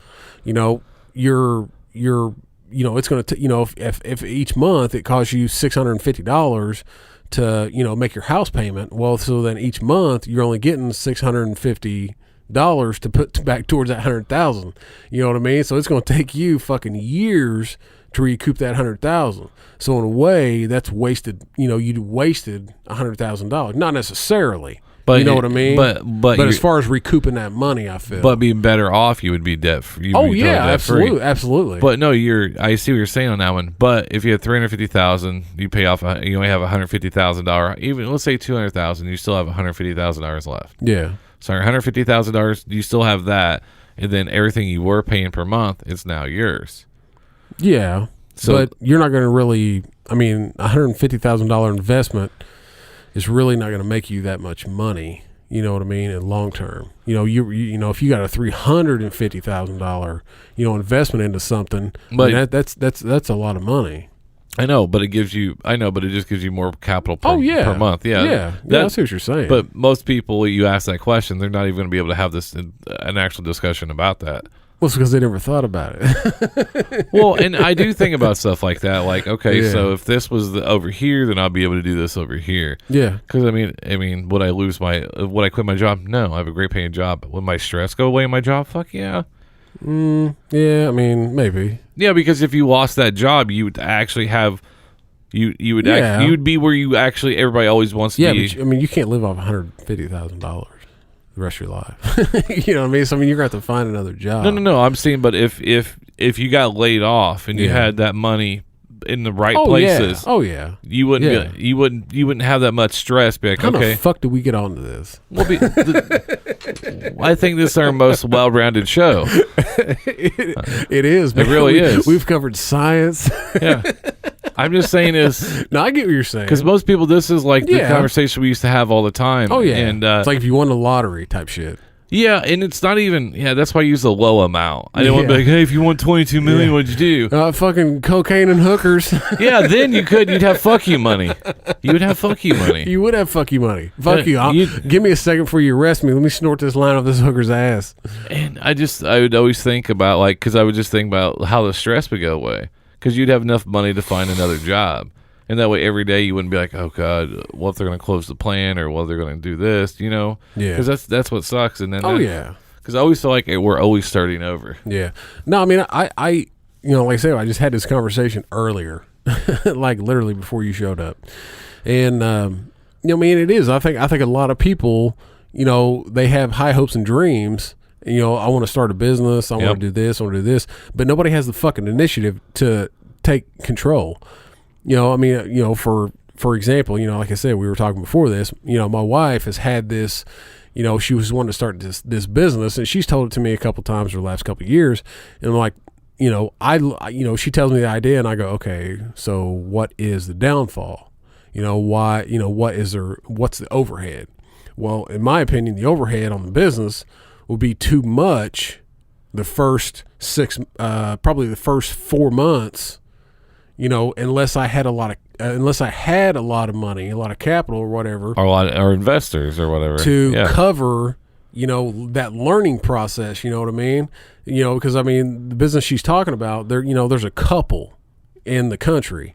you're it's gonna if each month it costs you $650 to make your house payment, well, so then each month you're only getting $650 to put back towards that 100,000. You know what I mean? So it's going to take you fucking years to recoup that 100,000. So in a way, that's wasted. You wasted $100,000, not necessarily. But you know what I mean? But as far as recouping that money, I feel. But being better off, you would be debt free. Oh yeah, absolutely. But no, I see what you're saying on that one. But if you have $350,000, you pay off. You only have $150,000. Even let's say $200,000, you still have $150,000 left. Yeah. So $150,000, you still have that, and then everything you were paying per month is now yours. Yeah. So, but you're not going to really. I mean, $150,000 investment is really not going to make you that much money. You know what I mean? In long term, if you got a $350,000, investment into something, But- that's a lot of money. I know, but it just gives you more capital per month. Yeah, yeah. I see what you're saying. But most people, you ask that question, they're not even going to be able to have an actual discussion about that. well, it's because they never thought about it. Well, and I do think about stuff like that. Like, okay, Yeah. so if this was over here, then I'll be able to do this over here. Yeah. Because I mean, would I quit my job? No, I have a great paying job. Would my stress go away in my job? Fuck yeah. Yeah. I mean, maybe. Yeah, because if you lost that job, you would actually have you would Yeah. you would be where you actually everybody always wants to Yeah, be. but you can't live off $150,000 the rest of your life. You know what I mean? So I mean, you're going to have to find another job. No. I'm saying, but if you got laid off and you Yeah. had that money in the right Oh places, yeah. Oh yeah. you wouldn't Yeah. you wouldn't have that much stress. Be like, How okay, the fuck did we get onto this? well, I think this is our most well-rounded show. It is. Man. really is. We've covered science. Yeah, I'm just saying is No, I get what you're saying. because most people, this is like the Yeah. conversation we used to have all the time. Oh yeah, and it's like if you won the lottery type shit. yeah, and it's not even that's why I use a low amount. I didn't want to be like, hey, if you won 22 million, Yeah. what'd you do? Fucking cocaine and hookers. Yeah, then you'd have fuck you money. You would have fuck you money. You would have fuck you money. Fuck you. Give me a second before you arrest me. Let me snort this line off this hooker's ass. And I would always think about because I would just think about how the stress would go away because you'd have enough money to find another job. And that way, every day you wouldn't be like, "Oh God, what if they're going to close the plant, or what if they're going to do this?" You know? Yeah. Because that's what sucks. And then, yeah. Because I always feel like we're always starting over. Yeah. No, I mean, I like I said, I just had this conversation earlier, like literally before you showed up, and I mean, it is. I think a lot of people, they have high hopes and dreams. I want to start a business. I want to do this. I want to do this, but nobody has the fucking initiative to take control. I mean, for example, like I said, we were talking before this, my wife has had this, she was wanting to start this business, and she's told it to me a couple times over the last couple of years. And I'm like, she tells me the idea, and I go, okay, so what is the downfall? Why, what's the overhead? Well, in my opinion, the overhead on the business would be too much the first probably the first 4 months, unless I had a lot of money, a lot of capital or whatever, or investors or whatever to cover, that learning process. You know what I mean? Because I mean, the business she's talking about, there's a couple in the country.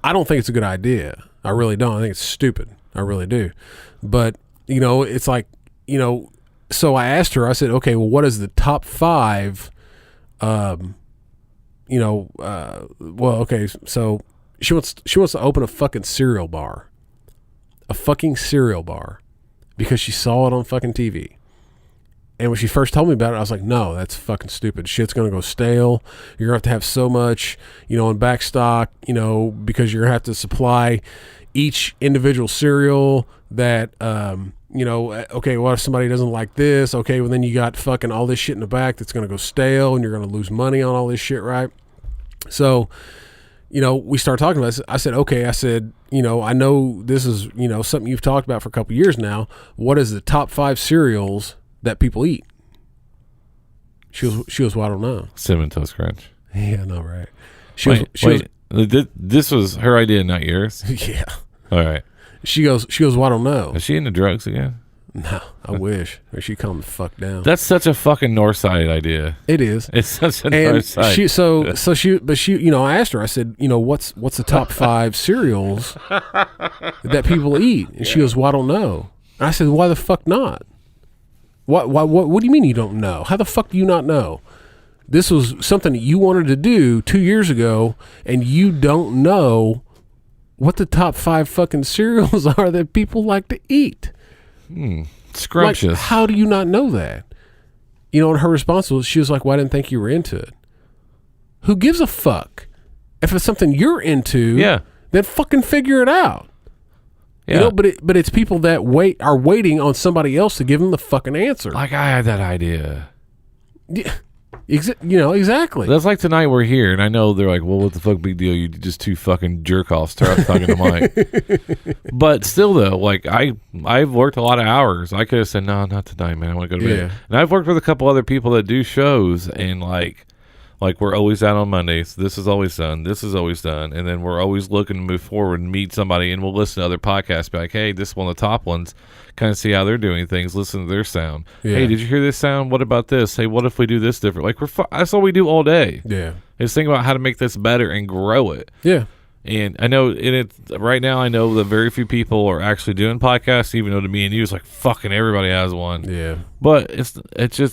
I don't think it's a good idea. I really don't. I think it's stupid. I really do. But it's like, so I asked her. I said, okay, well, what is the top 5? Okay, so she wants to open a fucking cereal bar, because she saw it on fucking TV. And when she first told me about it, I was like, no, that's fucking stupid. Shit's going to go stale. You're going to have so much, in back stock, because you're going to have to supply each individual cereal that, okay, what if somebody doesn't like this? Okay, well, then you got fucking all this shit in the back that's going to go stale, and you're going to lose money on all this shit, right? So, we started talking about this. I said, okay, I know this is, something you've talked about for a couple of years now. What is the top 5 cereals that people eat? She was, well, I don't know. Cinnamon Toast Crunch. Yeah, I know, right? This was her idea, not yours. Yeah. All right. She goes, well, I don't know. Is she into drugs again? No, I wish. Or she calm the fuck down. That's such a fucking north side idea. It is. It's such a north side. I asked her, I said, what's the top 5 cereals that people eat? And she goes, well, I don't know. And I said, why the fuck not? What do you mean you don't know? How the fuck do you not know? This was something that you wanted to do 2 years ago, and you don't know what the top 5 fucking cereals are that people like to eat. Scrumptious. Like, how do you not know that? And her response was, she was like, well, I didn't think you were into it. Who gives a fuck? If it's something you're into, then fucking figure it out. Yeah. But it's people that are waiting on somebody else to give them the fucking answer. Like, I had that idea. Yeah. Exactly. That's like tonight we're here, and I know they're like, well, what the fuck, big deal? You just 2 fucking jerk-offs talking to Mike. But still, though, like, I've worked a lot of hours. I could have said, no, not tonight, man. I want to go to bed. Yeah. And I've worked with a couple other people that do shows, and like we're always out on Mondays. This is always done. This is always done. And then we're always looking to move forward and meet somebody, and we'll listen to other podcasts, be like, hey, this is one of the top ones. Kind of see how they're doing things, listen to their sound. Yeah. Hey, did you hear this sound? What about this? Hey, what if we do this different? Like, that's all we do all day. Yeah. Is think about how to make this better and grow it. Yeah. And I know right now, I know that very few people are actually doing podcasts, even though to me and you, it's like fucking everybody has one. Yeah. But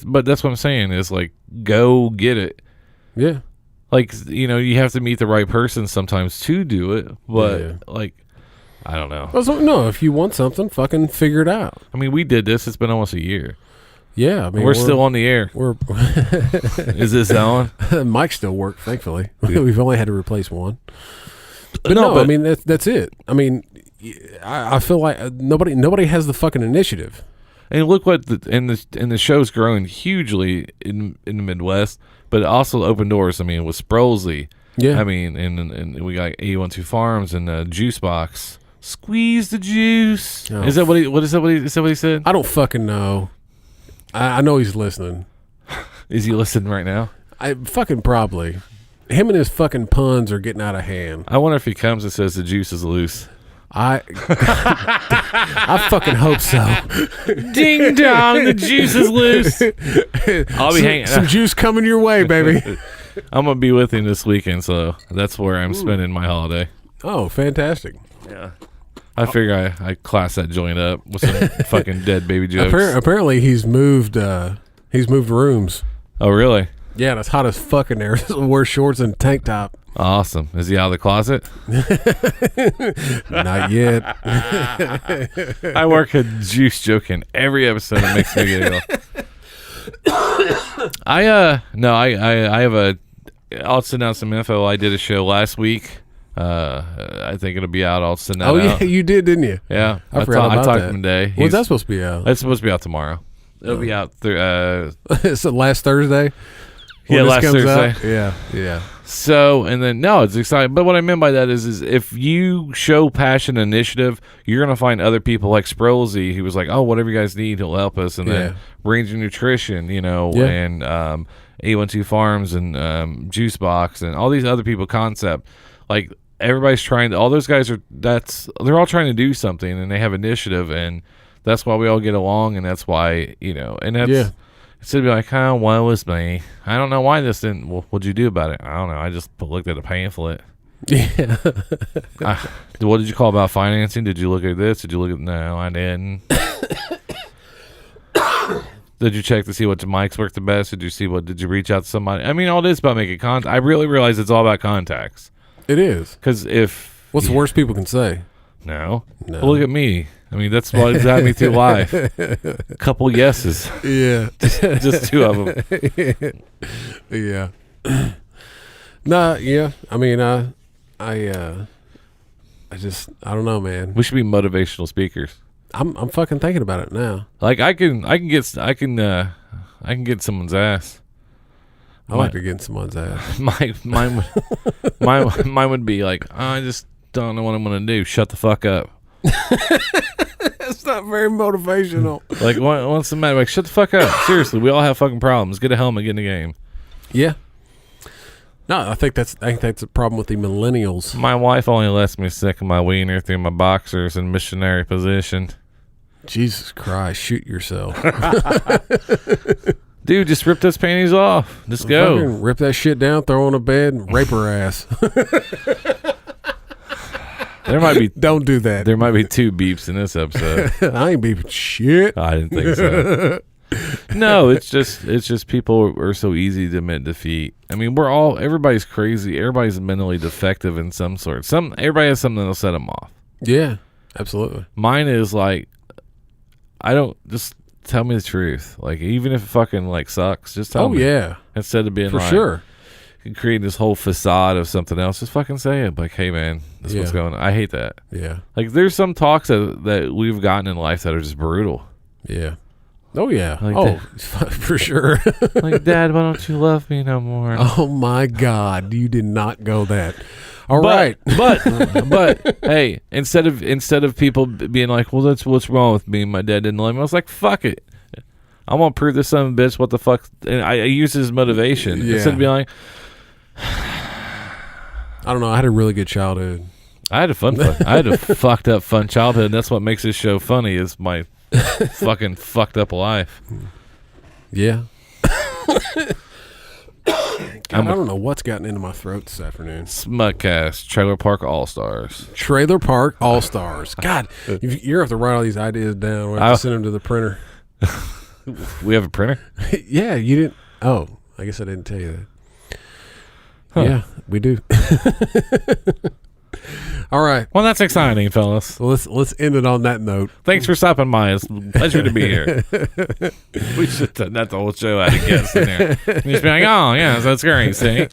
but that's what I'm saying is like, go get it. Yeah. Like, you have to meet the right person sometimes to do it. But like, I don't know. No, if you want something, fucking figure it out. I mean, we did this. It's been almost a year. Yeah, I mean, we're still on the air. Is this on? Mic still works, thankfully. We've only had to replace one. But I mean, that's it. I mean, I feel like nobody has the fucking initiative. And look what the show's growing hugely in the Midwest, but it also opened doors. I mean, with Sproulsy. Yeah. I mean, and we got 812 Farms and Juice Box. Squeeze the juice. Oh. Is that what he said? I don't fucking know. I know he's listening. Is he listening right now? I fucking probably. Him and his fucking puns are getting out of hand. I wonder if he comes and says the juice is loose. I fucking hope so. Ding dong, the juice is loose. I'll be hanging. Some juice coming your way, baby. I'm gonna be with him this weekend, so that's where I'm spending my holiday. Oh, fantastic. Yeah. I figure I class that joint up with some fucking dead baby jokes. Apparently, he's moved rooms. Oh, really? Yeah, and it's hot as fuck in there. Wear shorts and tank top. Awesome. Is he out of the closet? Not yet. I work a juice joke in every episode. It makes me giggle. I have a. I'll send out some info. I did a show last week. I think it'll be out. I'll send that out. Oh yeah, you did, didn't you? Yeah, I forgot about I talked that. to him today. When's that supposed to be out? It's supposed to be out tomorrow. It'll be out through. It's last Thursday. Yeah, When this last comes Thursday. out? Yeah. So, and then, no, it's exciting. But what I meant by that is if you show passion and initiative, you're going to find other people like Sprolzy, who was like, oh, whatever you guys need, he'll help us. And then Range of Nutrition, and A12 Farms and Juice Box and all these other people, Concept. Like, everybody's trying to, all those guys they're all trying to do something, and they have initiative, and that's why we all get along, and that's why, and that's. Instead of be like, oh, why was me? I don't know why this didn't. What'd you do about it? I don't know. I just looked at a pamphlet. Yeah. What did you call about financing? Did you look at this? Did you look at? No, I didn't. Did you check to see what mics work the best? Did you reach out to somebody? I mean, all this about making contact. I really realize it's all about contacts. It is. Because what's the worst people can say? No. Well, look at me. I mean, that's what got me through life. A couple yeses. Yeah. just two of them. Yeah. Nah, yeah. I mean, I don't know, man. We should be motivational speakers. I'm fucking thinking about it now. Like I can get someone's ass. I like to get in someone's ass. Mine would be like, I just don't know what I'm gonna do. Shut the fuck up. That's not very motivational. Like once the man like, shut the fuck up. Seriously, we all have fucking problems. Get a helmet, get in the game. Yeah. No, I think that's a problem with the millennials. My wife only lets me stick my wiener through my boxers in missionary position. Jesus Christ, shoot yourself. Dude, just rip those panties off. Just go. Fucking rip that shit down, throw her on a bed, and rape her ass. There might be Don't do that. There might be 2 beeps in this episode. I ain't beeping shit. I didn't think so. No, it's just people are so easy to admit defeat. I mean, everybody's crazy. Everybody's mentally defective in some sort. Everybody has something that'll set them off. Yeah, absolutely. Mine is like, I don't, just tell me the truth. Like, even if it fucking like sucks, just tell me. Oh yeah. Instead of being for like, sure, creating this whole facade of something else, just fucking say it. Like, hey man, this is what's going on. I hate that. Yeah. Like, there's some talks that we've gotten in life that are just brutal. Yeah. Oh yeah. Like for sure. Like, Dad, why don't you love me no more? Oh my God, you did not go that. All right. But hey, instead of people being like, well, that's what's wrong with me. My dad didn't love me. I was like, fuck it. I want to prove this son of a bitch what the fuck. And I use it as motivation instead of being like, I don't know. I had a really good childhood. I had a fucked up fun childhood. And that's what makes this show funny is my fucking fucked up life. Yeah. God, I don't know what's gotten into my throat this afternoon. Smugcast, Trailer Park All-Stars. Trailer Park All-Stars. God, you're going to have to write all these ideas down. We'll have to send them to the printer. We have a printer? Yeah, you didn't. Oh, I guess I didn't tell you that. Huh. Yeah, we do. All right. Well, that's exciting, fellas. Well, let's end it on that note. Thanks for stopping by. It's a pleasure to be here. We should have done that the whole show out of guests in there. And just be like, oh, yeah, that's great, see?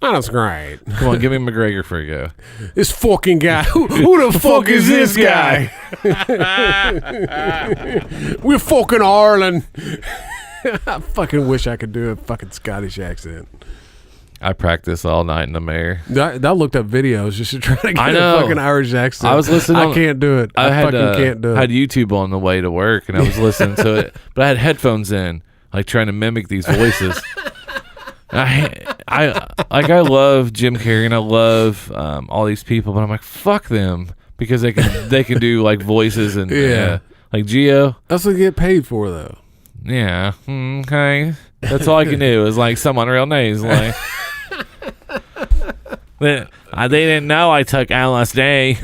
Oh, that's great. Come on, give me McGregor for a go. This fucking guy. Who the fuck is this guy? We're fucking Ireland. I fucking wish I could do a fucking Scottish accent. I practice all night in the mirror. I looked up videos just to try to get a fucking Irish accent. I was listening. I can't do it. I can't do it. I had YouTube on the way to work, and I was listening to it, but I had headphones in, like trying to mimic these voices. I love Jim Carrey and I love all these people, but I'm like, fuck them, because they can do like voices and like Geo. That's what they get paid for, though. Yeah. Okay. That's all I can do is like some unreal names, like. They didn't know I took LSD.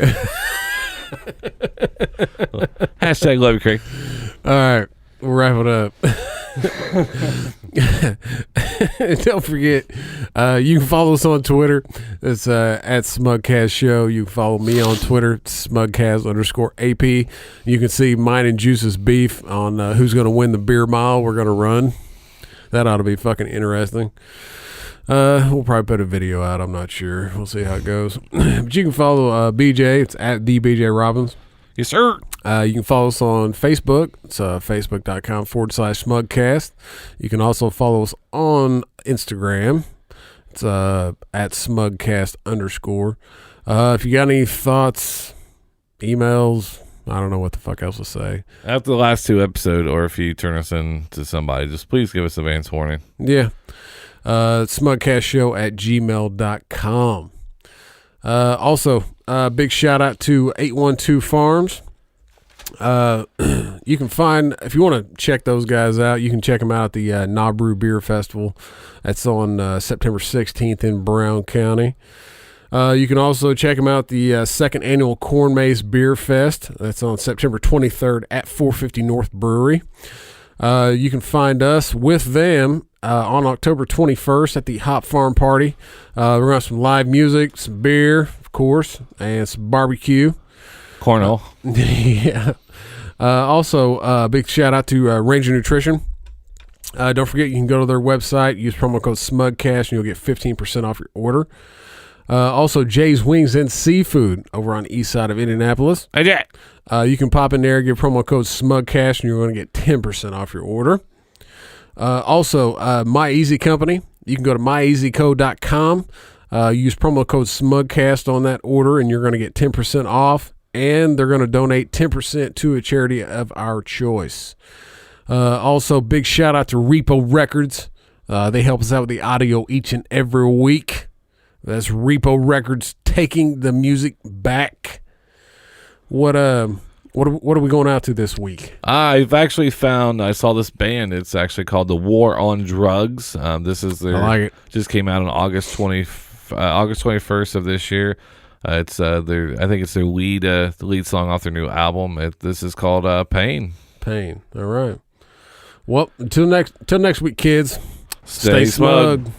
Hashtag love you, Craig. All right, we'll wrap it up. Don't forget, you can follow us on Twitter. It's at Smugcast Show. You can follow me on Twitter, Smugcast_AP. You can see mine and Juice's beef on who's going to win the beer mile we're going to run. That ought to be fucking interesting. We'll probably put a video out. I'm not sure. We'll see how it goes. But you can follow BJ. It's at the BJ Robbins. Yes, sir. You can follow us on Facebook. It's facebook.com/Smugcast. You can also follow us on Instagram. It's at Smugcast_. If you got any thoughts, emails, I don't know what the fuck else to say. After the last 2 episodes, or if you turn us in to somebody, just please give us advance warning. Yeah. Smugcastshow@gmail.com. Also, big shout out to 812 Farms. You can find, if you want to check those guys out, you can check them out at the Nabru Beer Festival. That's on September 16th in Brown County. You can also check them out the second annual Corn Maze Beer Fest. That's on September 23rd at 450 North Brewery. You can find us with them on October 21st at the Hop Farm Party. We're going to have some live music, some beer, of course, and some barbecue. Cornell. Yeah. Also, big shout out to Ranger Nutrition. Don't forget, you can go to their website, use promo code SMUGCAST, and you'll get 15% off your order. Also, Jay's Wings and Seafood over on the east side of Indianapolis. Hey, Jack. You can pop in there, give promo code SMUGCAST, and you're going to get 10% off your order. Also, My Easy Company. You can go to myeasyco.com. Use promo code SMUGCAST on that order, and you're going to get 10% off. And they're going to donate 10% to a charity of our choice. Also, big shout out to Repo Records. They help us out with the audio each and every week. That's Repo Records taking the music back. What are we going out to this week? I've actually found, I saw this band. It's actually called The War on Drugs. This is their, I like it. Just came out on August 21st of this year. It's their, I think it's their lead song off their new album. This is called Pain. Pain. All right. Well, until next week, kids. Stay smug.